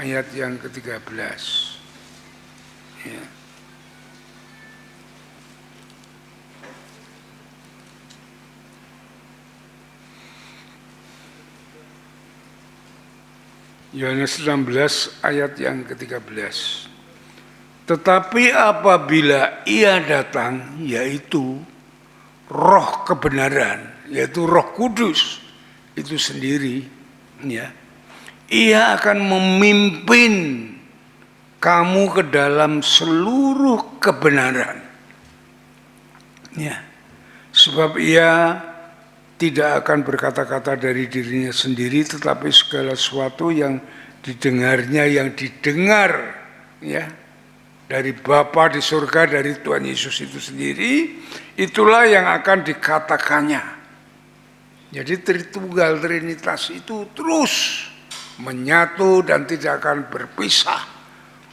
[SPEAKER 2] ayat yang ke-13. Ya. Yohanes 16 ayat yang ke-13. Tetapi apabila Ia datang, yaitu Roh kebenaran, yaitu Roh Kudus itu sendiri, ya, Ia akan memimpin kamu ke dalam seluruh kebenaran. Ya, sebab Ia tidak akan berkata-kata dari dirinya sendiri, tetapi segala sesuatu yang didengarnya, yang didengar ya dari Bapa di surga, dari Tuhan Yesus itu sendiri, itulah yang akan dikatakannya. Jadi Tritunggal Trinitas itu terus menyatu dan tidak akan berpisah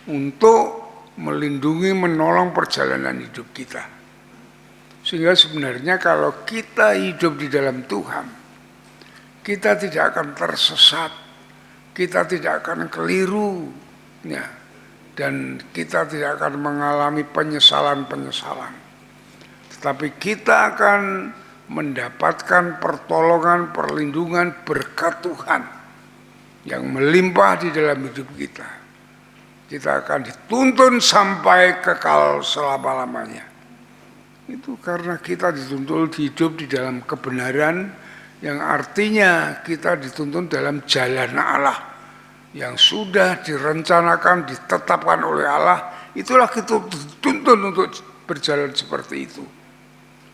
[SPEAKER 2] untuk melindungi, menolong perjalanan hidup kita. Sehingga sebenarnya kalau kita hidup di dalam Tuhan, kita tidak akan tersesat, kita tidak akan keliru, ya, dan kita tidak akan mengalami penyesalan-penyesalan. Tetapi kita akan mendapatkan pertolongan, perlindungan, berkat Tuhan yang melimpah di dalam hidup kita. Kita akan dituntun sampai kekal selama-lamanya. Itu karena kita dituntun hidup di dalam kebenaran, yang artinya kita dituntun dalam jalan Allah yang sudah direncanakan, ditetapkan oleh Allah. Itulah kita dituntun untuk berjalan seperti itu.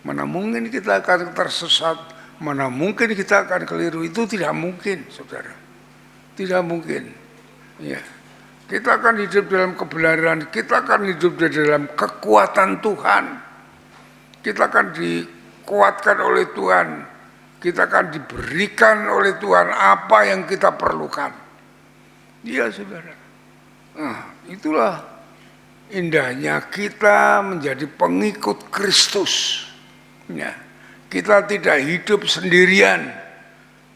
[SPEAKER 2] Mana mungkin kita akan tersesat, mana mungkin kita akan keliru, itu tidak mungkin, saudara. Tidak mungkin. Ya. Kita akan hidup dalam kebenaran, kita akan hidup di dalam kekuatan Tuhan. Kita akan dikuatkan oleh Tuhan, kita akan diberikan oleh Tuhan apa yang kita perlukan. Iya saudara. Nah, itulah indahnya kita menjadi pengikut Kristus. Ya, kita tidak hidup sendirian,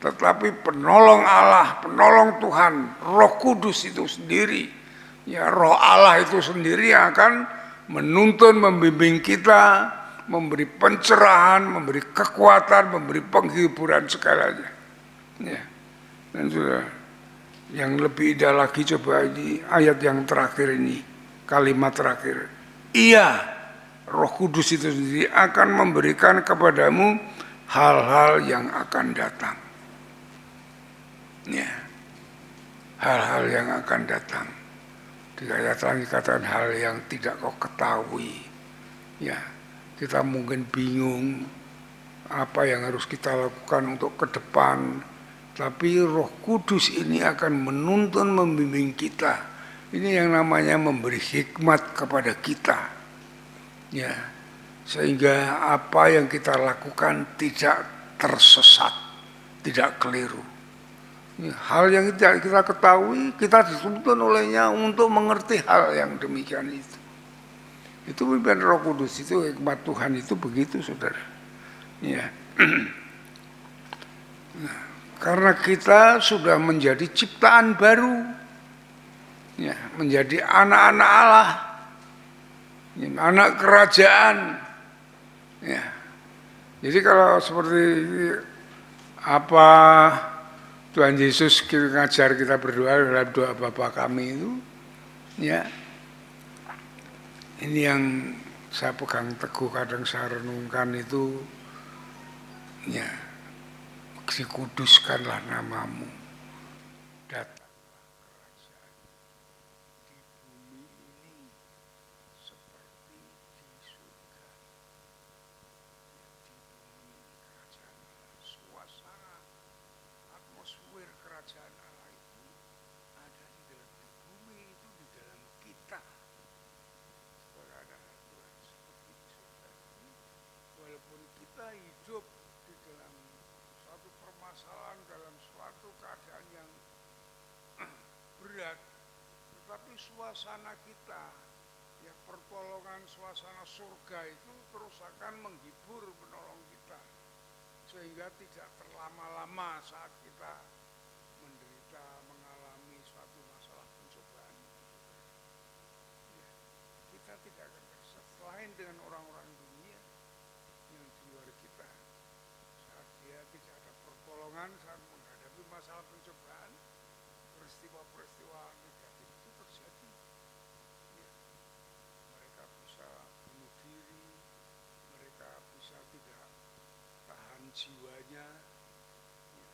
[SPEAKER 2] tetapi penolong Allah, penolong Tuhan, Roh Kudus itu sendiri. Ya, Roh Allah itu sendiri yang akan menuntun, membimbing kita, memberi pencerahan, memberi kekuatan, memberi penghiburan segalanya. Ya. Dan sudah yang lebih indah lagi, coba ini ayat yang terakhir ini, kalimat terakhir. Ia, Roh Kudus itu sendiri akan memberikan kepadamu hal-hal yang akan datang. Ya. Hal-hal yang akan datang. Di ayat lagi katakan hal yang tidak kau ketahui. Ya. Kita mungkin bingung apa yang harus kita lakukan untuk ke depan, tapi Roh Kudus ini akan menuntun, membimbing kita Ini yang namanya memberi hikmat kepada kita, ya, sehingga apa yang kita lakukan tidak tersesat, tidak keliru. Hal yang tidak kita ketahui, kita dituntun olehnya untuk mengerti hal yang demikian itu. Itu pimpinan Roh Kudus, itu hikmat Tuhan itu begitu, saudara. Ya. Nah, karena kita sudah menjadi ciptaan baru, ya, menjadi anak-anak Allah, ya, anak kerajaan. Ya. Jadi kalau seperti apa Tuhan Yesus ngajar kita berdoa dalam doa Bapa kami itu, ya, ini yang saya pegang teguh, kadang saya renungkan itu, ya, dikuduskanlah namamu, datanglah kerajaan di bumi ini seperti di surga. Di bumi kerajaan Allah, suasana atmosfer kerajaan Allah itu ada di dalam bumi, itu di dalam kita. Saudara, Tuhan seperti di surga ini, walaupun kita hidup di dalam suatu permasalahan, dalam suatu keadaan yang berat, tetapi suasana kita, ya, pertolongan suasana surga itu terus akan menghibur, menolong kita, sehingga tidak terlama-lama saat kita menderita, mengalami suatu masalah pencobaan. Ya, kita tidak akan tersesat, selain dengan orang-orang dunia yang di luar kita. Saat dia tidak ada pertolongan, saat menghadapi masalah pencobaan, peristiwa-peristiwa negatif itu terjadi. Ya, mereka bisa bunuh diri, mereka bisa tidak tahan jiwanya, ya,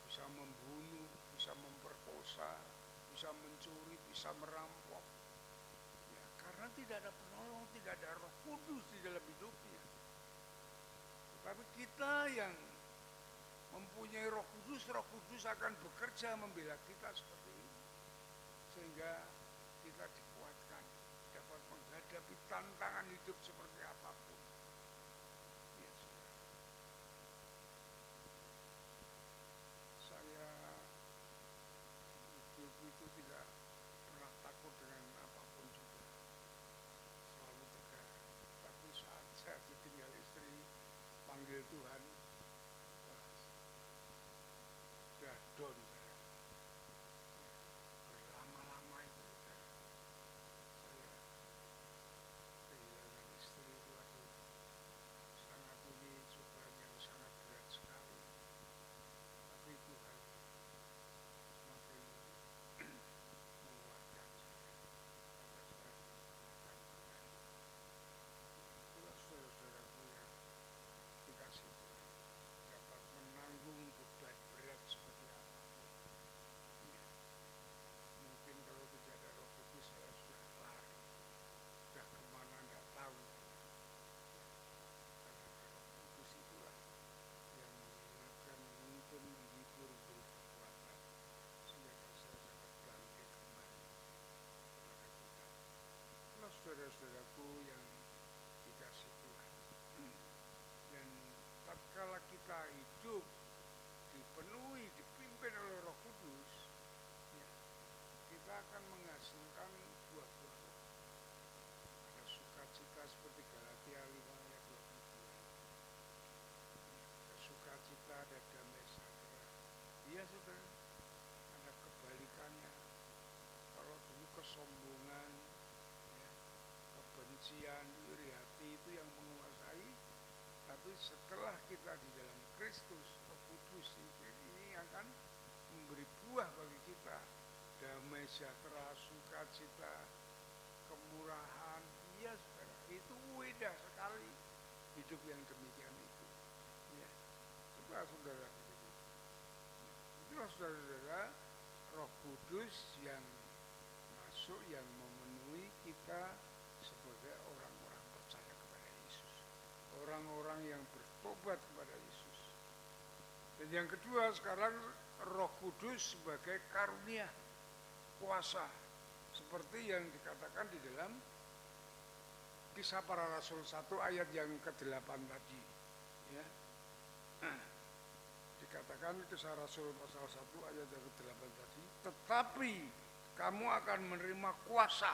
[SPEAKER 2] bisa membunuh, bisa memperkosa, bisa mencuri, bisa merampok. Ya, karena tidak ada penolong, tidak ada Roh Kudus di dalam hidupnya. Tapi kita yang mempunyai Roh Kudus akan bekerja membela kita seperti ini, sehingga kita dikuatkan dapat menghadapi tantangan hidup seperti apapun. Ya, saya hidup itu tidak pernah takut dengan apapun juga, selalu tegar. Tapi saat saya ditinggal istri, panggil Tuhan, sudah down saya. Berlama-lama itu saya kehilangan istri, waduh, sangat ini cobaan yang sangat berat sekali. Tapi Tuhan semakin menguatkan saya, karena saya melakukan Tuhan. Itulah saudara-saudaraku yang dikasih Tuhan, dapat menanggung beban berat seperti apapun. Ya, mungkin kalau tidak ada Roh Kudus saya sudah lari, sudah kemana nggak tahu. Karena Roh Kudus itulah yang mengingatkan, menuntun, menghibur, beri kekuatan, sehingga saya dapat bangkit kembali kepada Tuhan. Itulah saudara-saudaraku yang dikasih Tuhan. Dan tatkala kita hidup dipenuhi, dipimpin oleh Roh Kudus, ya, kita akan menghasilkan buah-buah roh. Ada sukacita seperti Galatia 5 ayat 22. Ada sukacita, ada damai sejahtera. Iya, saudara, ada kebalikannya. Kalau dulu kesombongan, ya, kebencian, iri hati itu yang menguasai, tapi setelah kita di dalam Kristus, Roh Kudus ini akan memberi buah bagi kita, damai sejahtera, sukacita, kemurahan. Iya, saudara, itu indah sekali hidup yang demikian itu. Ya, coba saudara begitu. Itulah saudara-saudara, Roh Kudus yang masuk, yang memenuhi kita sebagai orang-orang percaya kepada Yesus, orang-orang yang bertobat kepada Yesus. Dan yang kedua, sekarang Roh Kudus sebagai karunia, kuasa, seperti yang dikatakan di dalam Kisah Para Rasul 1 ayat yang ke-8 tadi. Ya. Dikatakan Kisah Rasul pasal 1 ayat yang ke-8 tadi, tetapi kamu akan menerima kuasa.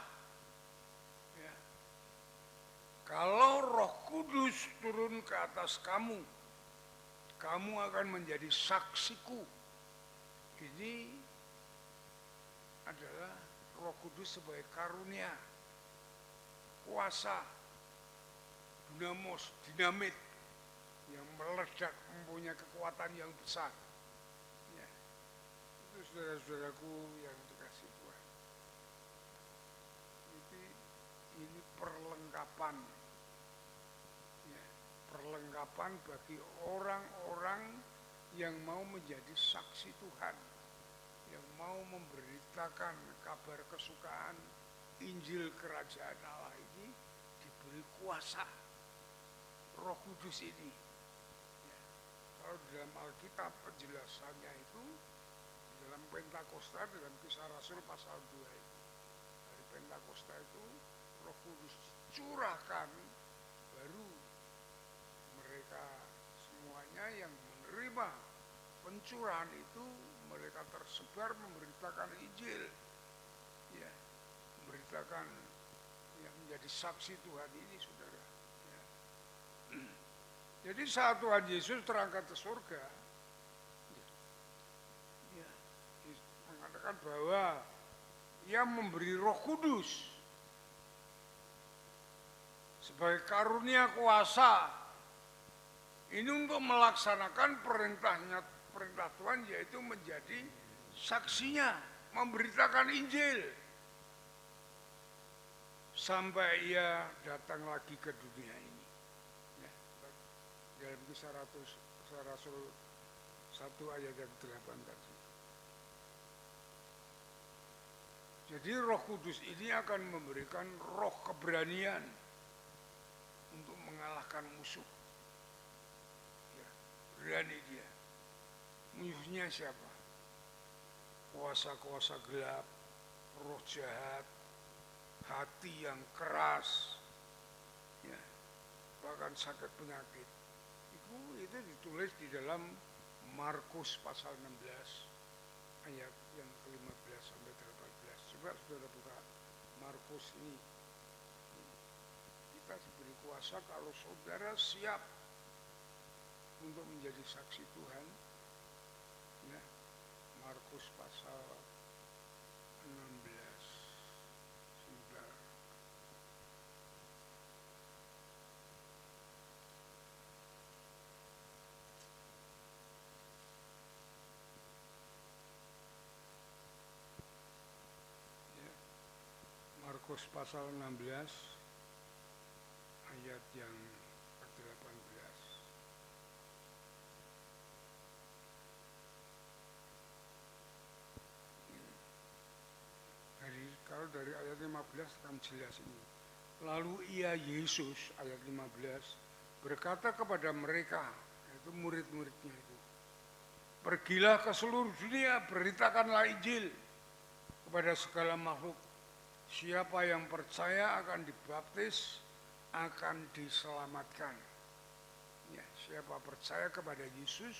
[SPEAKER 2] Ya. Kalau Roh Kudus turun ke atas kamu, kamu akan menjadi saksiku. Ini adalah Roh Kudus sebagai karunia, kuasa, dinamos, dinamit yang meledak, mempunyai kekuatan yang besar. Ya. Itu saudara-saudaraku yang dikasih Tuhan. Ini perlengkapan, ya, perlengkapan bagi orang-orang yang mau menjadi saksi Tuhan, yang mau memberitakan kabar kesukaan Injil Kerajaan Allah ini, diberi kuasa Roh Kudus ini. Ya. Kalau dalam Alkitab penjelasannya itu dalam Pentakosta, dalam Kisah Rasul pasal 2 itu, hari Pentakosta itu Roh Kudus curahkan, baru mereka semuanya yang menerima pencurahan itu, mereka tersebar memberitakan Injil, ya, memberitakan yang menjadi saksi Tuhan ini, saudara. Ya. Jadi saat Tuhan Yesus terangkat ke surga, ya, mengatakan bahwa Ia memberi Roh Kudus sebagai karunia kuasa ini untuk melaksanakan perintah Tuhan, yaitu menjadi saksinya, memberitakan Injil sampai Ia datang lagi ke dunia ini. Ya, dalam Kisah Rasul 1 ayat yang 8 tadi. Jadi Roh Kudus ini akan memberikan roh keberanian untuk mengalahkan musuh. Ya, berani dia. Musuhnya siapa? Kuasa-kuasa gelap, roh jahat, hati yang keras, ya, bahkan sakit penyakit. Itu ditulis di dalam Markus pasal 16 ayat yang ke-15 sampai 18. Coba saudara buka Markus ini. Kita diberi kuasa kalau saudara siap untuk menjadi saksi Tuhan. Ya, Markus pasal 16. Sebentar. Ya, Markus pasal 16 ayat yang ke-18. Kalau dari ayat 15 akan jelas ini. Lalu Ia Yesus, ayat 15, berkata kepada mereka, yaitu murid-muridnya itu, pergilah ke seluruh dunia, beritakanlah Injil kepada segala makhluk. Siapa yang percaya akan dibaptis, akan diselamatkan. Ya, siapa percaya kepada Yesus,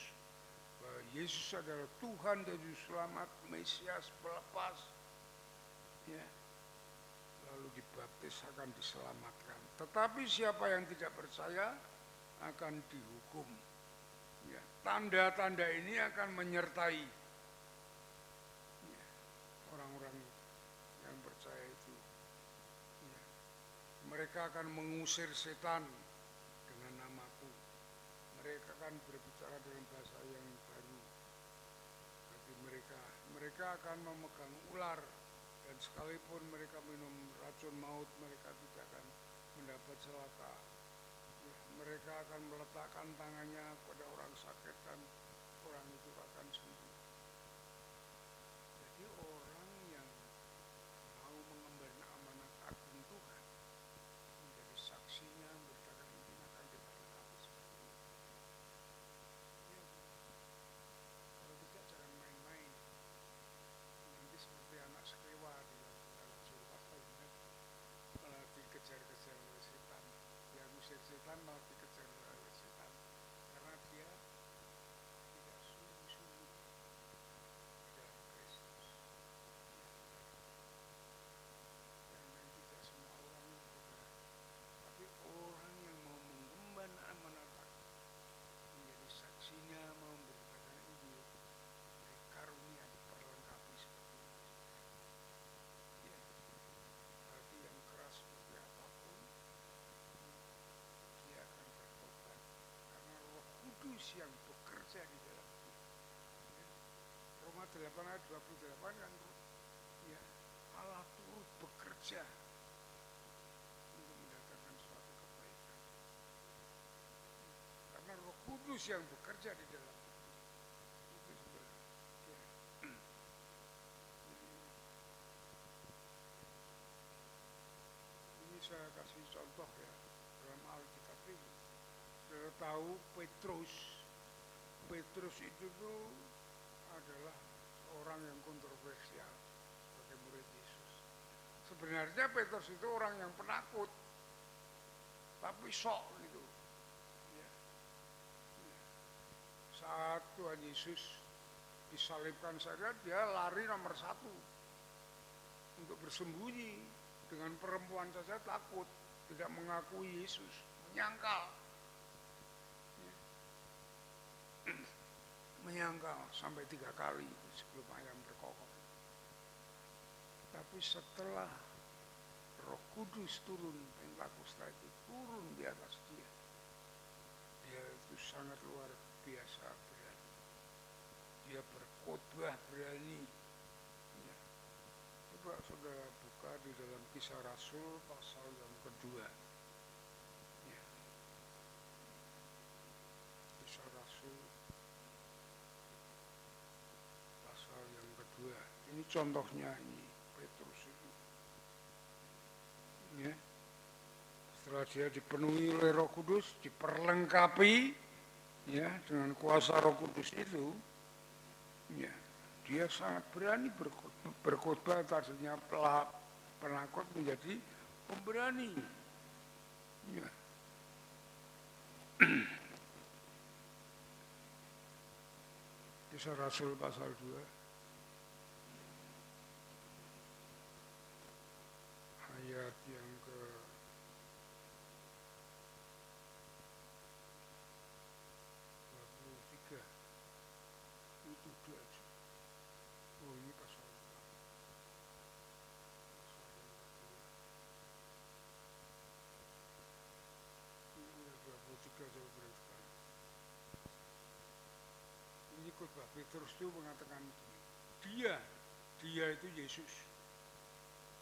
[SPEAKER 2] bahwa Yesus adalah Tuhan dan Juru Selamat, Mesias, pelepas, ya, lalu dibaptis akan diselamatkan. Tetapi siapa yang tidak percaya akan dihukum. Ya, tanda-tanda ini akan menyertai, ya, orang-orang yang percaya itu. Ya, mereka akan mengusir setan dengan namaku. Mereka akan berbicara dengan bahasa yang baru. Bagi mereka akan memegang ular. Dan sekalipun mereka minum racun maut, mereka tidak akan mendapat celaka. Ya, mereka akan meletakkan tangannya pada orang sakit dan orang itu akan sembuh. Jadi orang yang mau mengemban amanat agung Tuhan, menjadi saksinya, berkata ini akan diberkati seperti ini. Ya, kalau tidak jangan main-main. Nanti seperti anak sekewa di dalam surga. yang bekerja di dalam dia. Ya. Roma 8 ayat 28 kan, ya, Allah turut bekerja untuk mendatangkan suatu kebaikan. Karena Roh Kudus yang bekerja di dalam itu sebenarnya. Ya. Ini saya kasih contoh ya dalam Alkitab ini. Saudara tahu Petrus itu tuh adalah orang yang kontroversial sebagai murid Yesus. Sebenarnya Petrus itu orang yang penakut, tapi sok gitu. Ya. Saat Tuhan Yesus disalibkan saja dia lari nomor 1 untuk bersembunyi. Dengan perempuan saja takut, tidak mengakui Yesus, menyangkal. Ya. Menyangkal sampai 3 kali sebelum ayam berkokok. Tapi setelah Roh Kudus turun, Pentakosta itu turun di atas dia, dia itu sangat luar biasa berani. Dia berkhotbah berani. Ya. Coba saudara buka di dalam Kisah Rasul pasal yang kedua. Ya. Kisah Rasul pasal yang kedua. Ini contohnya ini Petrus itu. Ya. Setelah dia dipenuhi oleh Roh Kudus, diperlengkapi ya dengan kuasa Roh Kudus itu, ya, dia sangat berani berkhotbah. Tadinya penakut menjadi pemberani. Ya. Kisah Rasul pasal 2 ayat yang ke 23 itu dia. Oh, ini pasal ini 23 jauh berikutnya. Ini khotbah Petrus itu mengatakan dia itu Yesus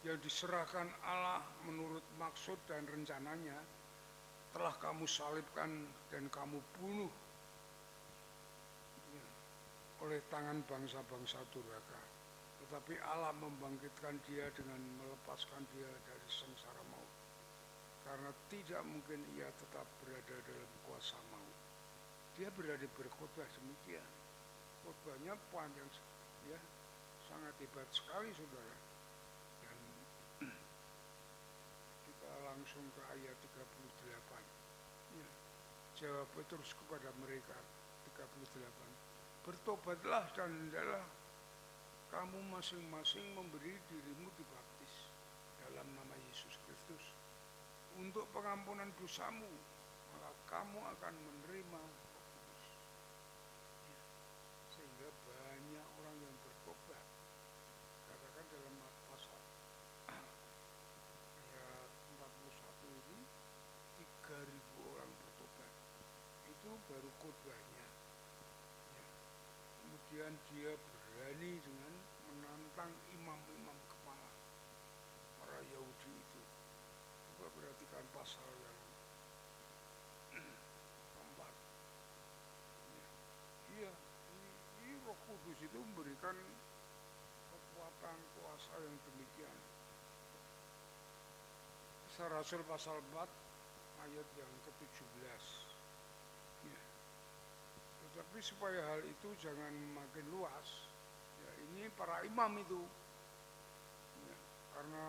[SPEAKER 2] yang diserahkan Allah menurut maksud dan rencananya, telah kamu salibkan dan kamu bunuh ya, oleh tangan bangsa-bangsa durhaka. Tetapi Allah membangkitkan dia dengan melepaskan dia dari sengsara maut. Karena tidak mungkin ia tetap berada dalam kuasa maut. Dia berani berkhotbah demikian. Khotbahnya panjang ya, sangat hebat sekali saudara. Dan kita langsung ke ayat 38. Ya. Jawab Petrus kepada mereka 38. Bertobatlah dan hendaklah kamu masing-masing memberi dirimu dibaptis dalam nama Yesus Kristus untuk pengampunan dosamu, maka kamu akan menerima Roh Kudus. Ya. Sehingga banyak orang yang bertobat. Katakan dalam pasal ayat 41 ini 3.000 orang bertobat. Itu baru khotbahnya. Ya. Kemudian dia berani dengan menantang imam-imam kepala para Yahudi itu. Coba perhatikan pasal yang keempat. Ya. Iya, ini Roh Kudus itu memberikan kekuatan kuasa yang demikian. Kisah Rasul pasal 4 ayat yang ke-17. Ya. Tetapi supaya hal itu jangan makin luas, ya, ini para imam itu ya, karena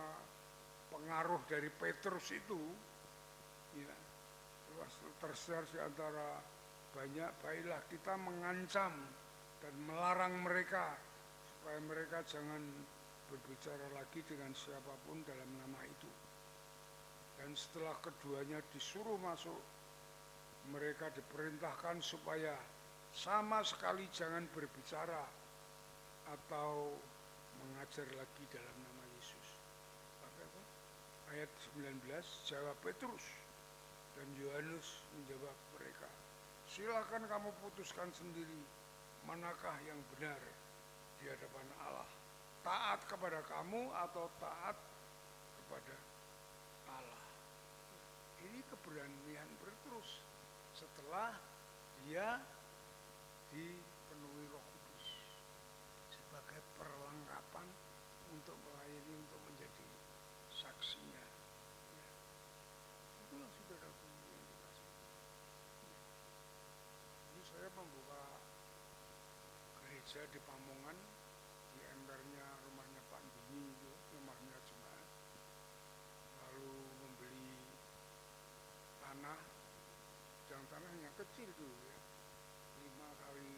[SPEAKER 2] pengaruh dari Petrus itu ya, tersiar di antara banyak, baiklah kita mengancam dan melarang mereka supaya mereka jangan berbicara lagi dengan siapapun dalam nama itu. Dan setelah keduanya disuruh masuk, mereka diperintahkan supaya sama sekali jangan berbicara atau mengajar lagi dalam nama Yesus. Ayat 19, jawab Petrus dan Yohanes menjawab mereka, silakan kamu putuskan sendiri manakah yang benar di hadapan Allah, taat kepada kamu atau taat kepada Allah. Ini keberanian berterus setelah dia dipenuhi Roh Kudus sebagai perlengkapan untuk melayani, untuk menjadi saksinya. Ya. Itulah saudaraku yang dikasihi. Ini saya membuka gereja di Pamongan, di embernya rumahnya Pak Bini, itu rumahnya jemaat, lalu membeli tanah, yang tanahnya kecil tuh ya, 5 kali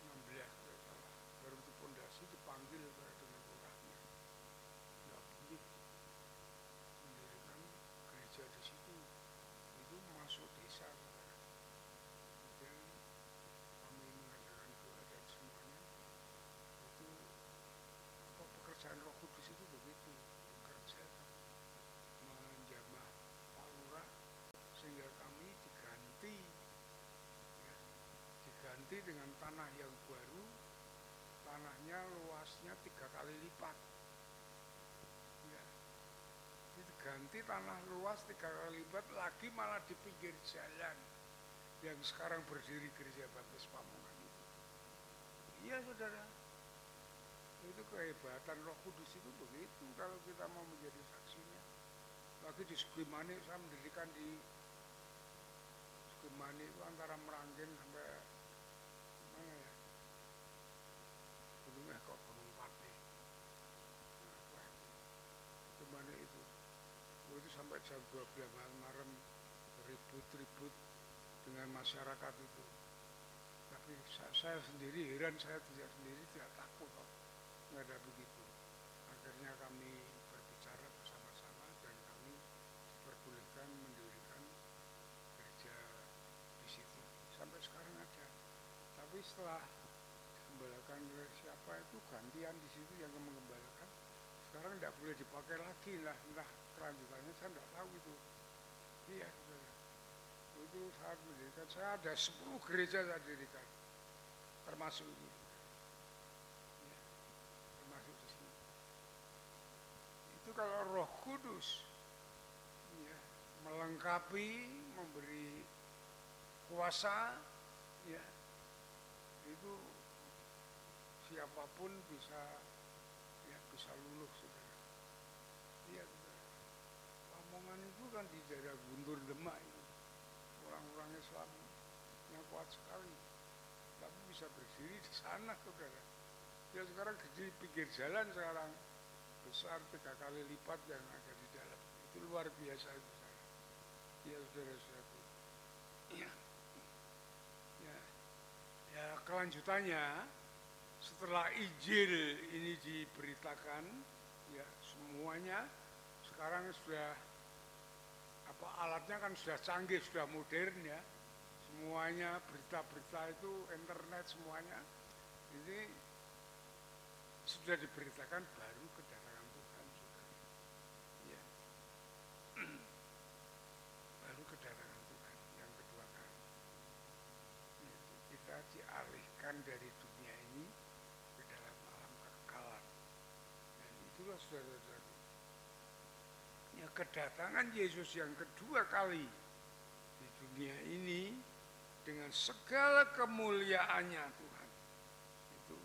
[SPEAKER 2] 16 kalau salah, baru itu pondasi dipanggil dengan lurahnya, ya boleh mendirikan gereja di situ, itu masuk desa. Kemudian kami mengadakan doa dan semuanya, itu pekerjaan Roh Kudus itu begitu, bekerja menjamah Pak Lurah sehingga kami diganti, ya, diganti dengan tanah yang baru, tanahnya luasnya 3 kali lipat, ya, diganti tanah luas 3 kali lipat lagi, malah di pinggir jalan yang sekarang berdiri Gereja Baptis Pamongan itu. Iya saudara, itu kehebatan Roh Kudus itu begitu kalau kita mau menjadi saksinya. Lagi di Sugimani, saya mendirikan di Sugimani itu antara Meranggen sampai mana ya, gunungnya kok Gunung Pati, Sugimani itu sampai jam 12 malam ribut-ribut dengan masyarakat itu. Tapi saya sendiri heran, saya tidak takut kok menghadapi begitu. Akhirnya kami berbicara bersama-sama dan kami diperbolehkan mendirikan gereja di situ. Sampai sekarang ada. Tapi setelah dikembalikan oleh siapa itu gantian di situ yang mengembalikan. Sekarang tidak boleh dipakai lagi lah, entah kelanjutannya saya tidak tahu itu. Iya, saudara. Itu saat mendirikan, saya ada 10 gereja saya dirikan, termasuk ini. Ya, termasuk di sini. Itu kalau Roh Kudus, ya, melengkapi, memberi kuasa, ya, itu siapapun bisa, ya, bisa luluh, saudara. Iya, saudara. Pamongan itu kan di daerah Guntur Demak itu. Orang-orang Islam yang kuat sekali, tapi bisa berdiri di sana, saudara. Ya sekarang di pinggir jalan sekarang besar 3 kali lipat yang ada di dalam. Itu luar biasa itu, saudara. Ya saudara-saudaraku. Ya. Ya. Ya kelanjutannya setelah Injil ini diberitakan, ya semuanya sekarang sudah alatnya kan sudah canggih, sudah modern ya. Semuanya berita-berita itu internet semuanya. Ini sudah diberitakan baru kedatangan Tuhan, saudara. Ya. Baru kedatangan Tuhan yang kedua kali. Kita dialihkan dari dunia ini ke dalam alam kekekalan. Dan itulah saudara-saudara, ya, kedatangan Yesus yang kedua kali di dunia ini dengan segala kemuliaannya Tuhan itu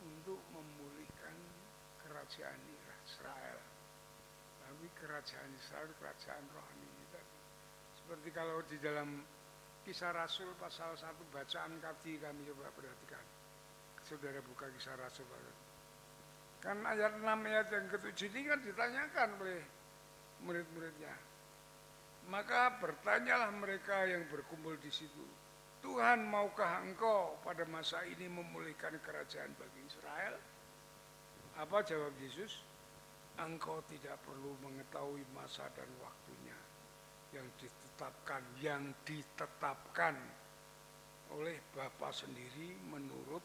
[SPEAKER 2] untuk memulihkan kerajaan Israel. Tapi kerajaan Israel, kerajaan rohani kita. Seperti kalau di dalam Kisah Rasul pasal 1 bacaan tadi kami coba perhatikan. Saudara buka Kisah Rasul. Kan ayat 6 ayat yang ke-7 ini kan ditanyakan oleh murid-muridnya. Maka bertanyalah mereka yang berkumpul di situ, Tuhan, maukah engkau pada masa ini memulihkan kerajaan bagi Israel? Apa jawab Yesus? Engkau tidak perlu mengetahui masa dan waktunya yang ditetapkan oleh Bapa sendiri menurut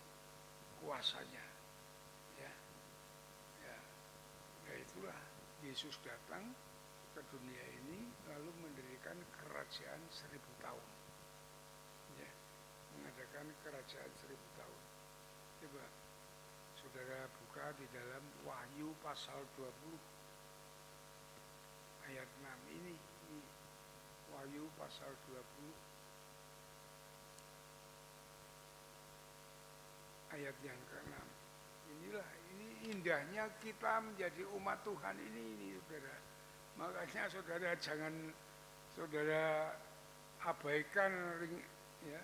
[SPEAKER 2] kuasanya. Ya, ya, ya itulah Yesus datang ke dunia ini lalu mendirikan kerajaan 1000 tahun. kerajaan 1000 tahun. Coba saudara buka di dalam Wahyu pasal 20 ayat 6 ini Wahyu pasal 20 ayat yang ke-6. Inilah, ini indahnya kita menjadi umat Tuhan ini saudara. Makanya saudara jangan saudara abaikan ya.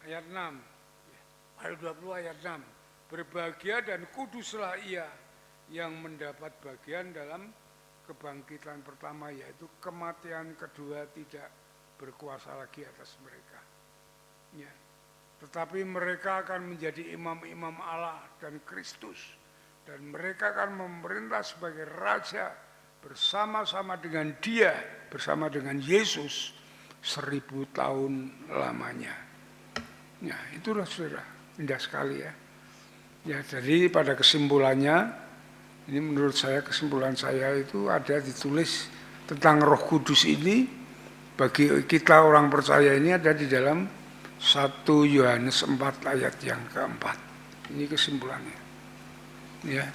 [SPEAKER 2] Ayat 6. Ayat 20 ayat 6. Berbahagia dan kuduslah ia yang mendapat bagian dalam kebangkitan pertama, yaitu kematian kedua tidak berkuasa lagi atas mereka. Ya. Tetapi mereka akan menjadi imam-imam Allah dan Kristus, dan mereka akan memerintah sebagai raja bersama-sama dengan Dia, bersama dengan Yesus 1000 tahun lamanya. Ya, itulah saudara, indah sekali ya. Ya, jadi pada kesimpulannya, ini menurut saya kesimpulan saya itu ada ditulis tentang Roh Kudus ini bagi kita orang percaya ini ada di dalam 1 Yohanes 4 ayat yang keempat. Ini kesimpulannya. Ya.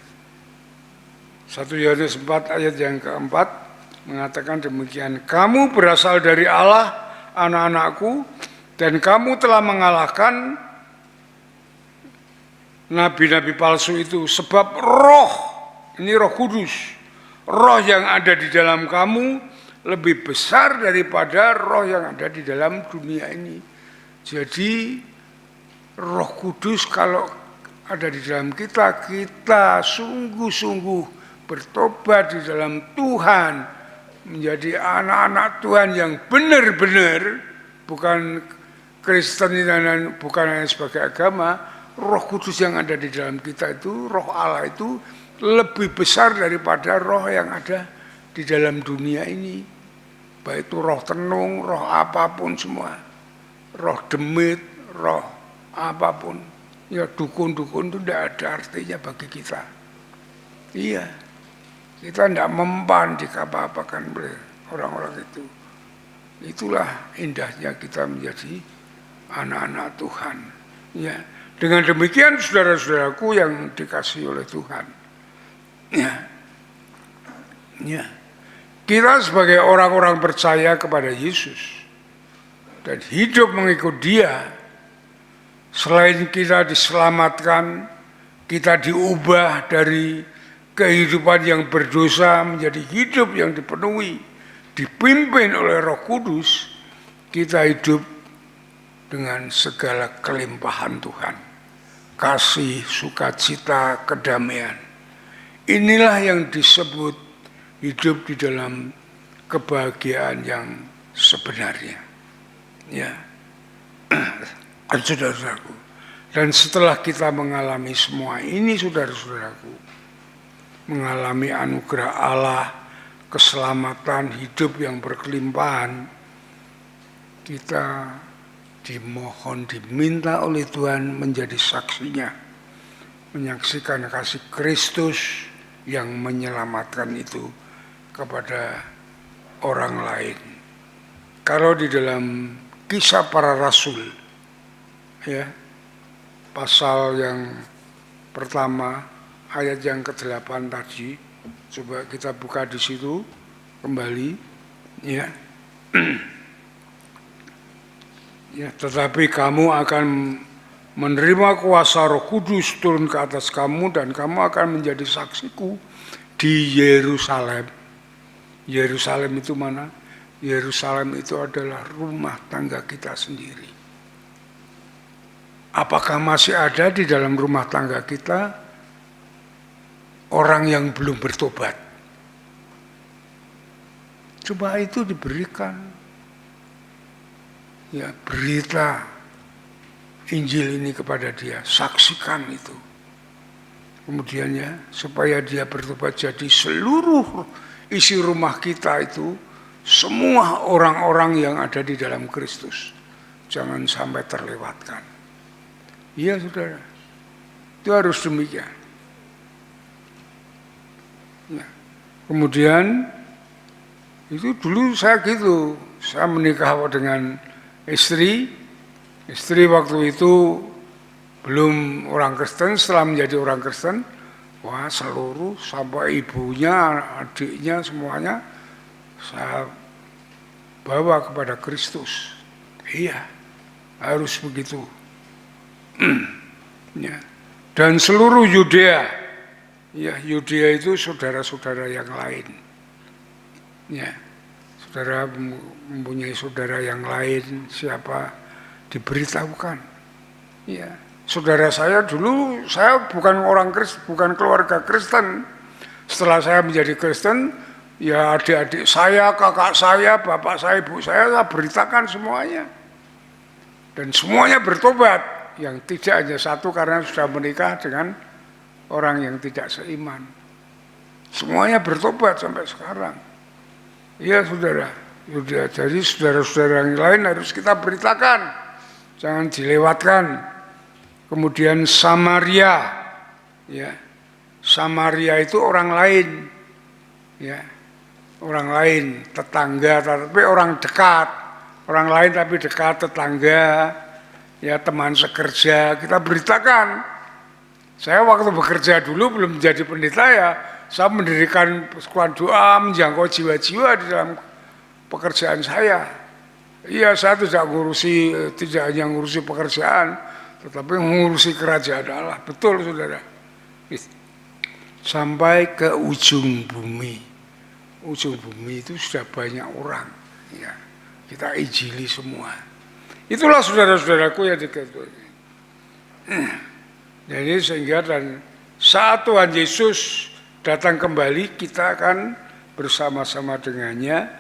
[SPEAKER 2] 1 Yohanes 4 ayat yang keempat mengatakan demikian, kamu berasal dari Allah, anak-anakku, dan kamu telah mengalahkan nabi-nabi palsu itu, sebab roh, ini Roh Kudus, roh yang ada di dalam kamu lebih besar daripada roh yang ada di dalam dunia ini. Jadi Roh Kudus kalau ada di dalam kita, kita sungguh-sungguh bertobat di dalam Tuhan, menjadi anak-anak Tuhan yang benar-benar, bukan Kristen dan bukan hanya sebagai agama. Roh Kudus yang ada di dalam kita itu, roh Allah itu lebih besar daripada roh yang ada di dalam dunia ini. Baik itu roh tenung, roh apapun semua. Roh demit, roh apapun. Ya dukun-dukun itu tidak ada artinya bagi kita. Iya, kita tidak mempan dikapa-apakan oleh orang-orang itu. Itulah indahnya kita menjadi anak-anak Tuhan. Ya, dengan demikian saudara-saudaraku yang dikasihi oleh Tuhan. Ya, kita sebagai orang-orang percaya kepada Yesus dan hidup mengikut Dia, selain kita diselamatkan, kita diubah dari kehidupan yang berdosa menjadi hidup yang dipenuhi, dipimpin oleh Roh Kudus, kita hidup dengan segala kelimpahan Tuhan, kasih, sukacita, kedamaian. Inilah yang disebut hidup di dalam kebahagiaan yang sebenarnya. Ya, saudara-saudaraku. Dan setelah kita mengalami semua ini, saudara-saudaraku, mengalami anugerah Allah, keselamatan, hidup yang berkelimpahan, kita dimohon, diminta oleh Tuhan menjadi saksinya, menyaksikan kasih Kristus yang menyelamatkan itu kepada orang lain. Kalau di dalam Kisah Para Rasul, ya, pasal yang pertama, ayat yang ke-8 tadi, coba kita buka di situ kembali, ya. Ya, tetapi kamu akan menerima kuasa Roh Kudus turun ke atas kamu dan kamu akan menjadi saksiku di Yerusalem. Yerusalem itu mana? Yerusalem itu adalah rumah tangga kita sendiri. Apakah masih ada di dalam rumah tangga kita orang yang belum bertobat? Coba itu diberikan ya berita Injil ini kepada dia, saksikan itu. Kemudian ya, supaya dia bertobat, jadi seluruh isi rumah kita itu semua orang-orang yang ada di dalam Kristus jangan sampai terlewatkan. Iya saudara, itu harus demikian. Ya. Kemudian itu dulu saya gitu, saya menikah dengan istri, Istri waktu itu belum orang Kristen, setelah menjadi orang Kristen, wah seluruh sampai ibunya, adiknya semuanya saya bawa kepada Kristus. Iya, harus begitu. Ya. Dan seluruh Yudea, ya Yudea itu saudara-saudara yang lain. Ya, saudara mempunyai saudara yang lain, siapa diberitahukan. Ya, saudara saya dulu, saya bukan orang Kristen, bukan keluarga Kristen. Setelah saya menjadi Kristen, ya adik-adik saya, kakak saya, bapak saya, ibu saya beritakan semuanya. Dan semuanya bertobat. Yang tidak hanya satu karena sudah menikah dengan orang yang tidak seiman. Semuanya bertobat sampai sekarang. Iya saudara, jadi saudara-saudara yang lain harus kita beritakan, jangan dilewatkan. Kemudian Samaria, ya Samaria itu orang lain, ya orang lain, tetangga, tapi orang dekat, orang lain tapi dekat, tetangga. Ya teman sekerja, kita beritakan. Saya waktu bekerja dulu belum menjadi pendeta ya, saya mendirikan persekutuan doa menjangkau jiwa-jiwa di dalam pekerjaan saya. Iya, saya tidak hanya ngurusi pekerjaan, tetapi mengurusi kerajaan Allah. Betul saudara. Sampai ke ujung bumi. Ujung bumi itu sudah banyak orang. Ya, kita injili semua. Itulah saudara-saudaraku yang dikatakan. Jadi sehingga dan saat Tuhan Yesus datang kembali, kita akan bersama-sama dengannya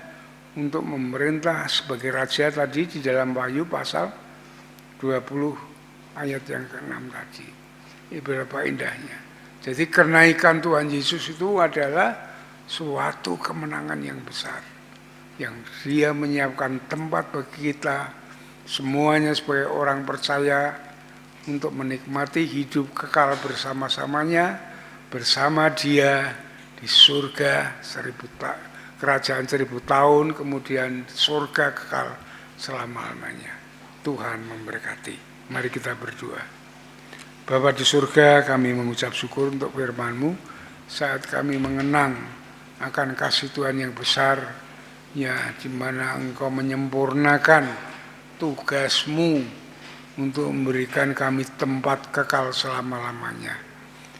[SPEAKER 2] untuk memerintah sebagai raja tadi di dalam Wahyu pasal 20 ayat yang ke-6 tadi. Ini berapa indahnya. Jadi kenaikan Tuhan Yesus itu adalah suatu kemenangan yang besar. Yang Dia menyiapkan tempat bagi kita semuanya sebagai orang percaya untuk menikmati hidup kekal bersama-samanya, bersama Dia di surga kerajaan 1000 tahun, kemudian surga kekal selama-lamanya. Tuhan memberkati. Mari kita berdoa. Bapa di surga, kami mengucap syukur untuk firman-Mu saat kami mengenang akan kasih Tuhan yang besar, ya di mana Engkau menyempurnakan tugas-Mu untuk memberikan kami tempat kekal selama-lamanya.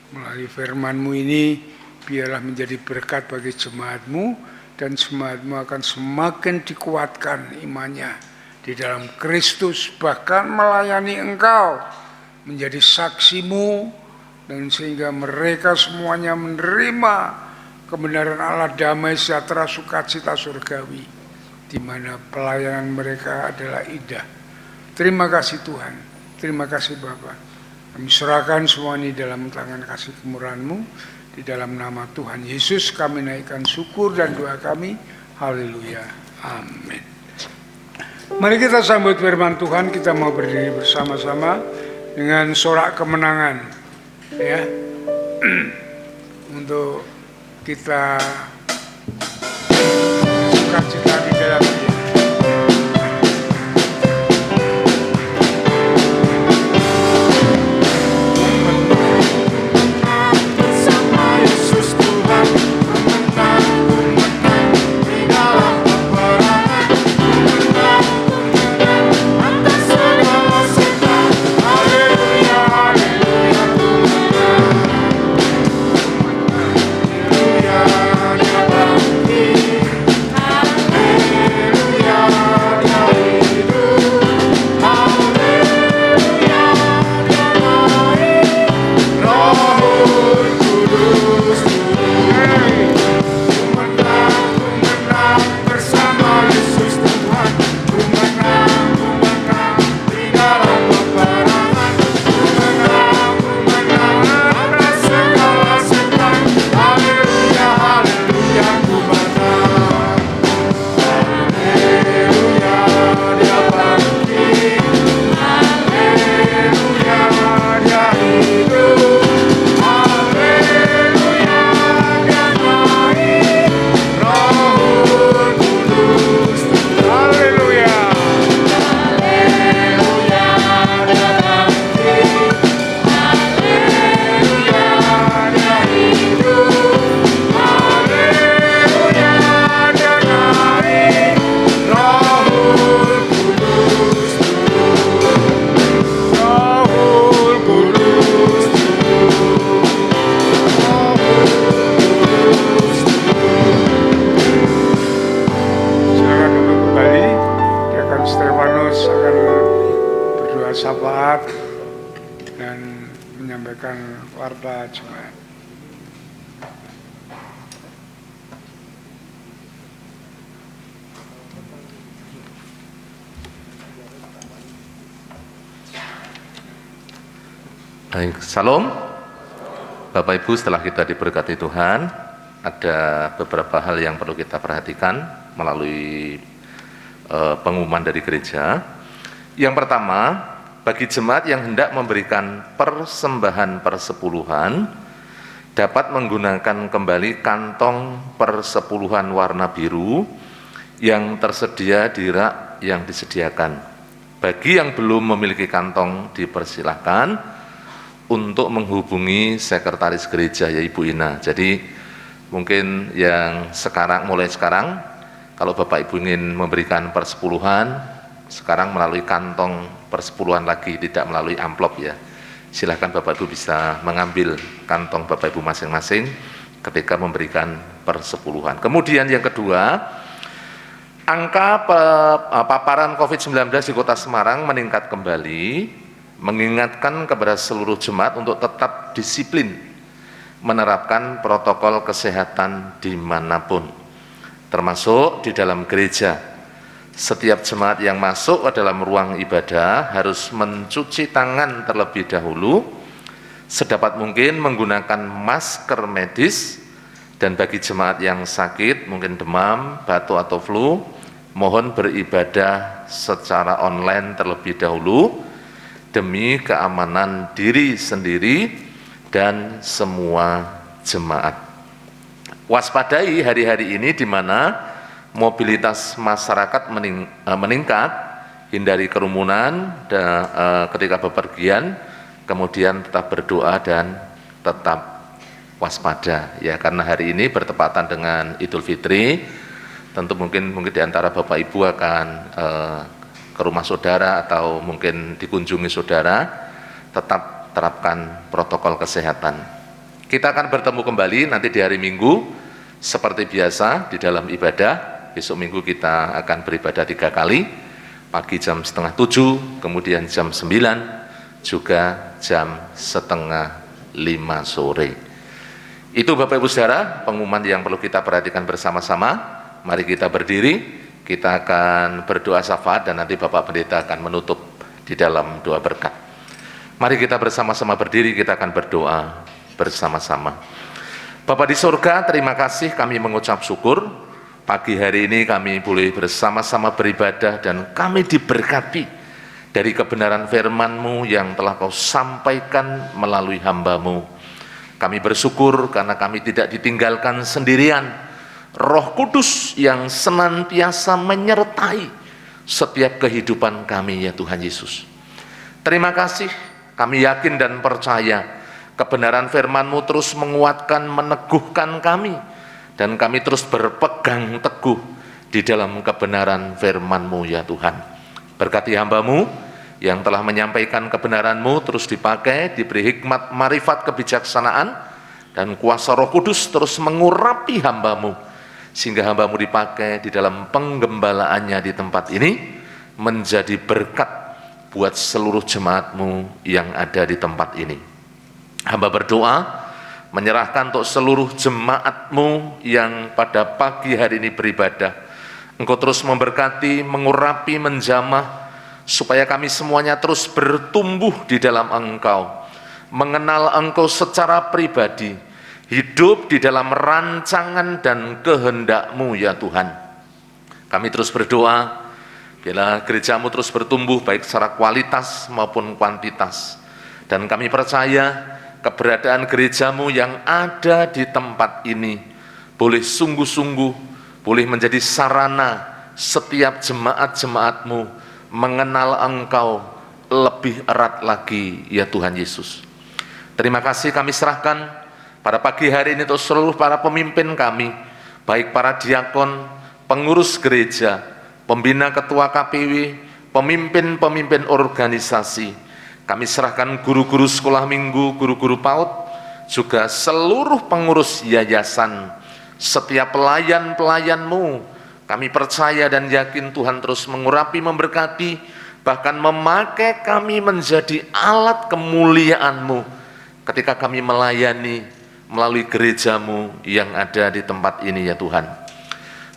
[SPEAKER 2] Melalui firman-Mu ini, biarlah menjadi berkat bagi jemaat-Mu, dan jemaat-Mu akan semakin dikuatkan imannya di dalam Kristus, bahkan melayani Engkau, menjadi saksi-Mu, dan sehingga mereka semuanya menerima kebenaran Allah, damai, sejahtera, sukacita surgawi, di mana pelayanan mereka adalah indah. Terima kasih Tuhan, terima kasih Bapa. Kami serahkan semua ini dalam tangan kasih kemurahan-Mu. Di dalam nama Tuhan Yesus kami naikkan syukur dan doa kami. Haleluya, amin. Mari kita sambut firman Tuhan. Kita mau berdiri bersama-sama dengan sorak kemenangan, ya, untuk kita sukacita di dalam Dia. syafaat dan menyampaikan warta jemaat.
[SPEAKER 4] Baik, salam. Bapak Ibu, setelah kita diberkati Tuhan, ada beberapa hal yang perlu kita perhatikan melalui pengumuman dari gereja. Yang pertama, bagi jemaat yang hendak memberikan persembahan persepuluhan, dapat menggunakan kembali kantong persepuluhan warna biru yang tersedia di rak yang disediakan. Bagi yang belum memiliki kantong, dipersilahkan untuk menghubungi sekretaris gereja, ya Ibu Ina. Jadi mungkin yang mulai sekarang, kalau Bapak Ibu ingin memberikan persepuluhan, sekarang melalui kantong persepuluhan lagi, tidak melalui amplop ya. Silahkan Bapak Ibu bisa mengambil kantong Bapak Ibu masing-masing ketika memberikan persepuluhan. Kemudian yang kedua, angka paparan COVID-19 di Kota Semarang meningkat kembali, mengingatkan kepada seluruh jemaat untuk tetap disiplin menerapkan protokol kesehatan dimanapun, termasuk di dalam gereja. Setiap jemaat yang masuk ke dalam ruang ibadah harus mencuci tangan terlebih dahulu, sedapat mungkin menggunakan masker medis, dan bagi jemaat yang sakit, mungkin demam, batuk atau flu, mohon beribadah secara online terlebih dahulu, demi keamanan diri sendiri dan semua jemaat. Waspadai hari-hari ini di mana mobilitas masyarakat meningkat, hindari kerumunan ketika bepergian, kemudian tetap berdoa dan tetap waspada ya, karena hari ini bertepatan dengan Idul Fitri. Tentu mungkin di antara Bapak Ibu akan ke rumah saudara atau mungkin dikunjungi saudara, tetap terapkan protokol kesehatan. Kita akan bertemu kembali nanti di hari Minggu seperti biasa di dalam ibadah. Besok Minggu kita akan beribadah 3 kali, pagi jam 6:30, kemudian jam 9, juga jam 4:30 sore. Itu Bapak Ibu Saudara pengumuman yang perlu kita perhatikan bersama-sama. Mari kita berdiri. Kita akan berdoa syafaat dan nanti Bapak Pendeta akan menutup di dalam doa berkat. Mari kita bersama-sama berdiri, kita akan berdoa bersama-sama. Bapa di surga, terima kasih, kami mengucap syukur. Pagi hari ini kami boleh bersama-sama beribadah dan kami diberkati dari kebenaran firman-Mu yang telah Kau sampaikan melalui hamba-Mu. Kami bersyukur karena kami tidak ditinggalkan sendirian. Roh Kudus yang senantiasa menyertai setiap kehidupan kami ya Tuhan Yesus. Terima kasih, kami yakin dan percaya kebenaran firman-Mu terus menguatkan, meneguhkan kami, dan kami terus berpegang teguh di dalam kebenaran firman-Mu ya Tuhan. Berkati hamba-Mu yang telah menyampaikan kebenaran-Mu, terus dipakai, diberi hikmat, marifat, kebijaksanaan, dan kuasa Roh Kudus terus mengurapi hamba-Mu, sehingga hamba-Mu dipakai di dalam penggembalaannya di tempat ini, menjadi berkat buat seluruh jemaat-Mu yang ada di tempat ini. Hamba berdoa, menyerahkan untuk seluruh jemaat-Mu yang pada pagi hari ini beribadah. Engkau terus memberkati, mengurapi, menjamah, supaya kami semuanya terus bertumbuh di dalam Engkau, mengenal Engkau secara pribadi, hidup di dalam rancangan dan kehendak-Mu ya Tuhan. Kami terus berdoa, biarlah gereja-Mu terus bertumbuh baik secara kualitas maupun kuantitas. Dan kami percaya keberadaan gereja-Mu yang ada di tempat ini boleh sungguh-sungguh, boleh menjadi sarana setiap jemaat-jemaat-Mu mengenal Engkau lebih erat lagi ya Tuhan Yesus. Terima kasih kami serahkan pada pagi hari ini untuk seluruh para pemimpin kami, baik para diakon, pengurus gereja, pembina ketua KPW, pemimpin-pemimpin organisasi. Kami serahkan guru-guru sekolah minggu, guru-guru PAUD, juga seluruh pengurus yayasan, setiap pelayan-pelayan-Mu. Kami percaya dan yakin Tuhan terus mengurapi, memberkati, bahkan memakai kami menjadi alat kemuliaan-Mu ketika kami melayani melalui gereja-Mu yang ada di tempat ini ya Tuhan.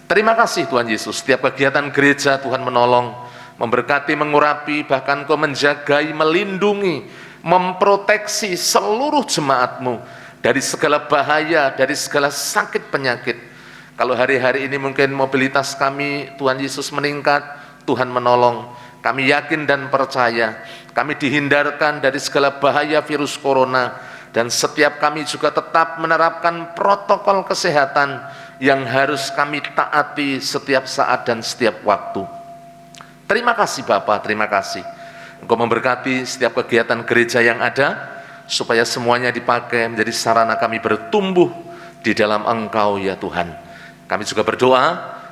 [SPEAKER 4] Terima kasih Tuhan Yesus, setiap kegiatan gereja Tuhan menolong, memberkati, mengurapi, bahkan Kau menjagai, melindungi, memproteksi seluruh jemaat-Mu dari segala bahaya, dari segala sakit penyakit. Kalau hari-hari ini mungkin mobilitas kami Tuhan Yesus meningkat, Tuhan menolong. Kami yakin dan percaya kami dihindarkan dari segala bahaya virus corona, dan setiap kami juga tetap menerapkan protokol kesehatan yang harus kami taati setiap saat dan setiap waktu. Terima kasih Bapa, terima kasih. Engkau memberkati setiap kegiatan gereja yang ada, supaya semuanya dipakai menjadi sarana kami bertumbuh di dalam Engkau ya Tuhan. Kami juga berdoa,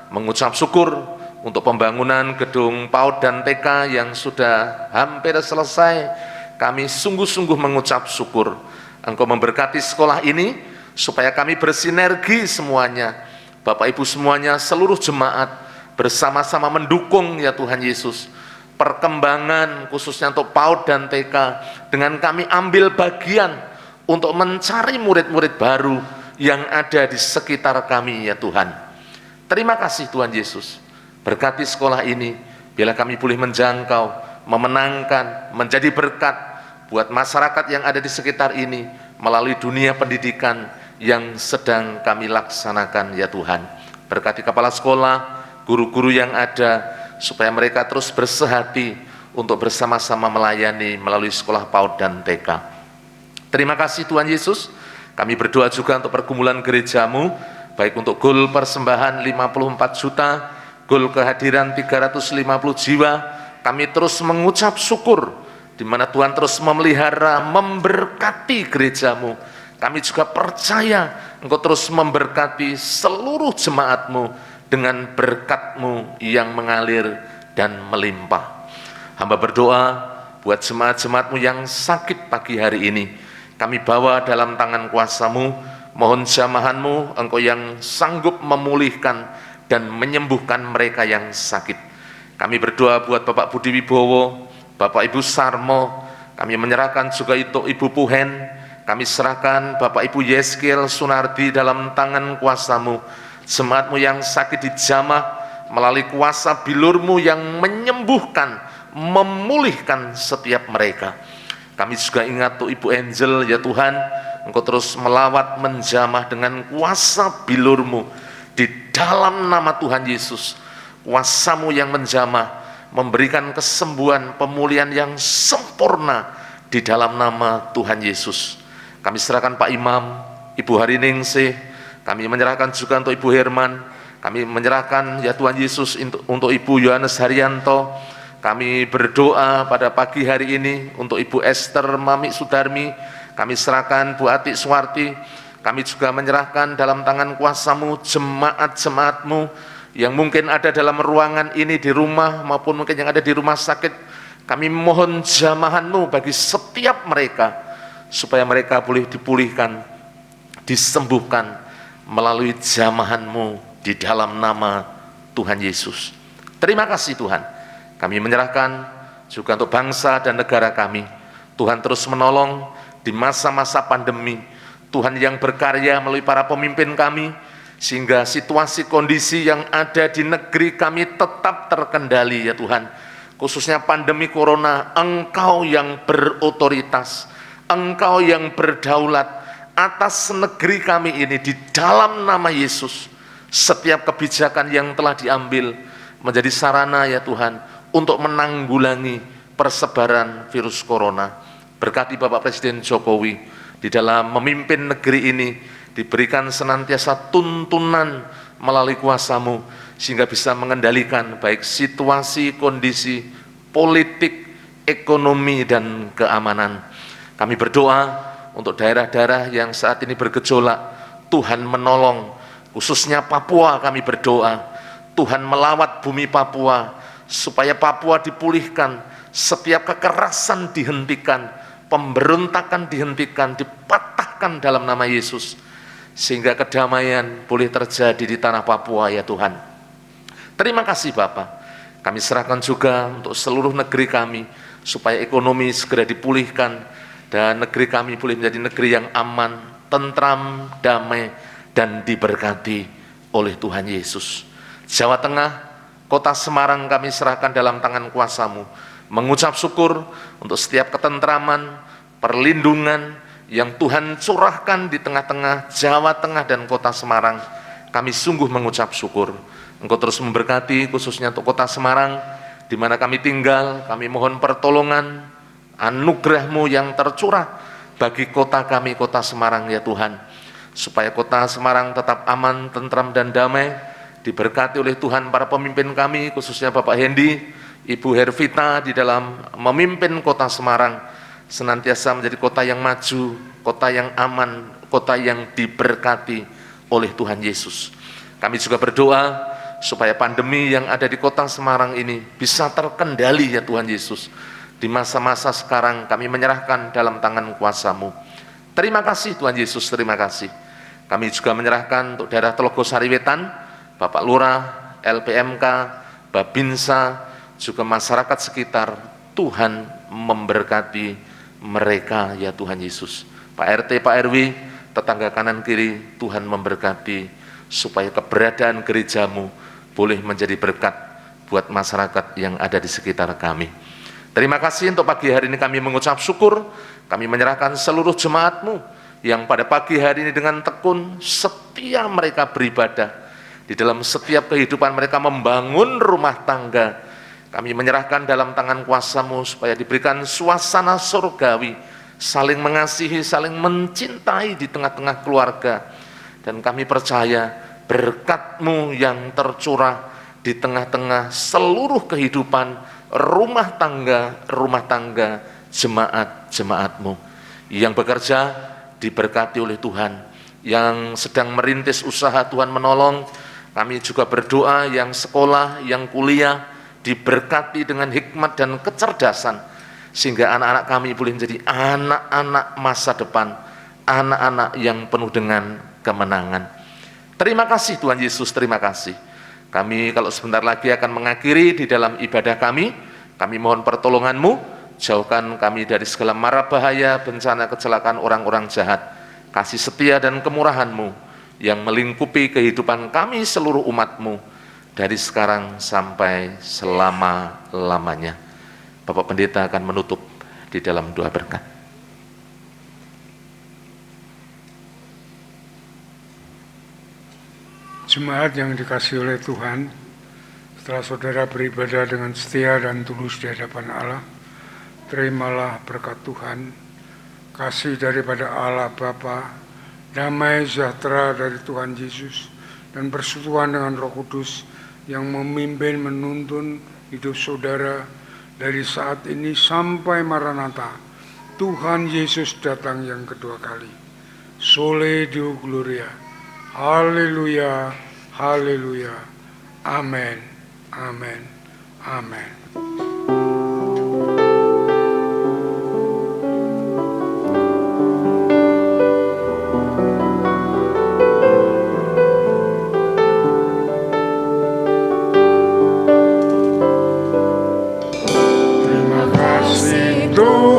[SPEAKER 4] mengucap syukur untuk pembangunan gedung PAUD dan TK yang sudah hampir selesai. Kami sungguh-sungguh mengucap syukur. Engkau memberkati sekolah ini supaya kami bersinergi semuanya, Bapak Ibu semuanya, seluruh jemaat bersama-sama mendukung ya Tuhan Yesus perkembangan khususnya untuk PAUD dan TK, dengan kami ambil bagian untuk mencari murid-murid baru yang ada di sekitar kami ya Tuhan. Terima kasih Tuhan Yesus. Berkati sekolah ini, biarlah kami boleh menjangkau, memenangkan, menjadi berkat buat masyarakat yang ada di sekitar ini melalui dunia pendidikan yang sedang kami laksanakan ya Tuhan. Berkati kepala sekolah, guru-guru yang ada, supaya mereka terus bersehati untuk bersama-sama melayani melalui sekolah PAUD dan TK. Terima kasih Tuhan Yesus. Kami berdoa juga untuk pergumulan gereja-Mu, baik untuk gol persembahan 54 juta, gol kehadiran 350 jiwa. Kami terus mengucap syukur, di mana Tuhan terus memelihara, memberkati gereja-Mu. Kami juga percaya Engkau terus memberkati seluruh jemaat-Mu dengan berkat-Mu yang mengalir dan melimpah. Hamba berdoa buat jemaat-jemaat-Mu yang sakit pagi hari ini, kami bawa dalam tangan kuasa-Mu. Mohon jamahan-Mu, Engkau yang sanggup memulihkan dan menyembuhkan mereka yang sakit. Kami berdoa buat Bapak Budi Wibowo, Bapak Ibu Sarmo, kami menyerahkan juga itu Ibu Puhen, kami serahkan Bapak Ibu Yeskiel Sunardi dalam tangan kuasa-Mu. Jemaat-Mu yang sakit dijamah melalui kuasa bilur-Mu yang menyembuhkan, memulihkan setiap mereka. Kami juga ingat tuh Ibu Angel ya Tuhan, Engkau terus melawat, menjamah dengan kuasa bilur-Mu di dalam nama Tuhan Yesus. Kuasa-Mu yang menjamah, memberikan kesembuhan, pemulihan yang sempurna di dalam nama Tuhan Yesus. Kami serahkan Pak Imam, Ibu Hariningsih, kami menyerahkan juga untuk Ibu Herman, kami menyerahkan ya Tuhan Yesus untuk Ibu Yohanes Haryanto. Kami berdoa pada pagi hari ini untuk Ibu Esther Mami Sudarmi, kami serahkan Bu Atik Suwarti. Kami juga menyerahkan dalam tangan kuasa-Mu jemaat-jemaat-Mu yang mungkin ada dalam ruangan ini di rumah maupun mungkin yang ada di rumah sakit. Kami mohon jamahan-Mu bagi setiap mereka, supaya mereka boleh dipulihkan, disembuhkan melalui jamahan-Mu di dalam nama Tuhan Yesus. Terima kasih Tuhan. Kami menyerahkan juga untuk bangsa dan negara kami. Tuhan terus menolong di masa-masa pandemi. Tuhan yang berkarya melalui para pemimpin kami, sehingga situasi kondisi yang ada di negeri kami tetap terkendali ya Tuhan. Khususnya pandemi corona, Engkau yang berotoritas, Engkau yang berdaulat atas negeri kami ini di dalam nama Yesus. Setiap kebijakan yang telah diambil menjadi sarana ya Tuhan untuk menanggulangi persebaran virus corona. Berkati Bapak Presiden Jokowi di dalam memimpin negeri ini, diberikan senantiasa tuntunan melalui kuasa-Mu, sehingga bisa mengendalikan baik situasi, kondisi, politik, ekonomi, dan keamanan. Kami berdoa untuk daerah-daerah yang saat ini bergejolak, Tuhan menolong, khususnya Papua. Kami berdoa, Tuhan melawat bumi Papua, supaya Papua dipulihkan, setiap kekerasan dihentikan, pemberontakan dihentikan, dipatahkan dalam nama Yesus, sehingga kedamaian boleh terjadi di tanah Papua ya Tuhan. Terima kasih Bapa. Kami serahkan juga untuk seluruh negeri kami, supaya ekonomi segera dipulihkan, dan negeri kami boleh menjadi negeri yang aman, tentram, damai, dan diberkati oleh Tuhan Yesus. Jawa Tengah, Kota Semarang kami serahkan dalam tangan kuasa-Mu, mengucap syukur untuk setiap ketentraman, perlindungan yang Tuhan curahkan di tengah-tengah Jawa Tengah dan Kota Semarang. Kami sungguh mengucap syukur. Engkau terus memberkati khususnya untuk Kota Semarang, di mana kami tinggal. Kami mohon pertolongan, anugerah-Mu yang tercurah bagi kota kami, Kota Semarang ya Tuhan, supaya Kota Semarang tetap aman, tentram, dan damai, diberkati oleh Tuhan para pemimpin kami, khususnya Bapak Hendy, Ibu Hervita, di dalam memimpin Kota Semarang, senantiasa menjadi kota yang maju, kota yang aman, kota yang diberkati oleh Tuhan Yesus. Kami juga berdoa supaya pandemi yang ada di Kota Semarang ini bisa terkendali ya Tuhan Yesus. Di masa-masa sekarang kami menyerahkan dalam tangan kuasa-Mu. Terima kasih Tuhan Yesus, terima kasih. Kami juga menyerahkan untuk daerah Telogosari Wetan, Bapak Lurah, LPMK, Babinsa, juga masyarakat sekitar. Tuhan memberkati mereka ya Tuhan Yesus. Pak RT, Pak RW, tetangga kanan kiri, Tuhan memberkati, supaya keberadaan gereja-Mu boleh menjadi berkat buat masyarakat yang ada di sekitar kami. Terima kasih untuk pagi hari ini kami mengucap syukur. Kami menyerahkan seluruh jemaat-Mu yang pada pagi hari ini dengan tekun setia mereka beribadah. Di dalam setiap kehidupan mereka membangun rumah tangga. Kami menyerahkan dalam tangan kuasa-Mu supaya diberikan suasana surgawi, saling mengasihi, saling mencintai di tengah-tengah keluarga. Dan kami percaya berkat-Mu yang tercurah di tengah-tengah seluruh kehidupan rumah tangga jemaat-jemaat-Mu yang bekerja diberkati oleh Tuhan, yang sedang merintis usaha Tuhan menolong. Kami juga berdoa yang sekolah, yang kuliah diberkati dengan hikmat dan kecerdasan, sehingga anak-anak kami boleh menjadi anak-anak masa depan, anak-anak yang penuh dengan kemenangan. Terima kasih Tuhan Yesus, terima kasih. Kami kalau sebentar lagi akan mengakhiri di dalam ibadah kami. Kami mohon pertolongan-Mu, jauhkan kami dari segala mara bahaya, bencana, kecelakaan orang-orang jahat. Kasih setia dan kemurahan-Mu yang melingkupi kehidupan kami seluruh umat-Mu, dari sekarang sampai selama-lamanya. Bapak Pendeta akan menutup di dalam doa berkat.
[SPEAKER 2] Jemaat yang dikasihi oleh Tuhan, setelah saudara beribadah dengan setia dan tulus di hadapan Allah, terimalah berkat Tuhan, kasih daripada Allah Bapa, damai sejahtera dari Tuhan Yesus, dan persekutuan dengan Roh Kudus yang memimpin menuntun hidup saudara dari saat ini sampai Maranatha, Tuhan Yesus datang yang kedua kali. Sole Deo Gloria. Haleluya, haleluya, amin, amin, amin. Terima kasih Tuhan.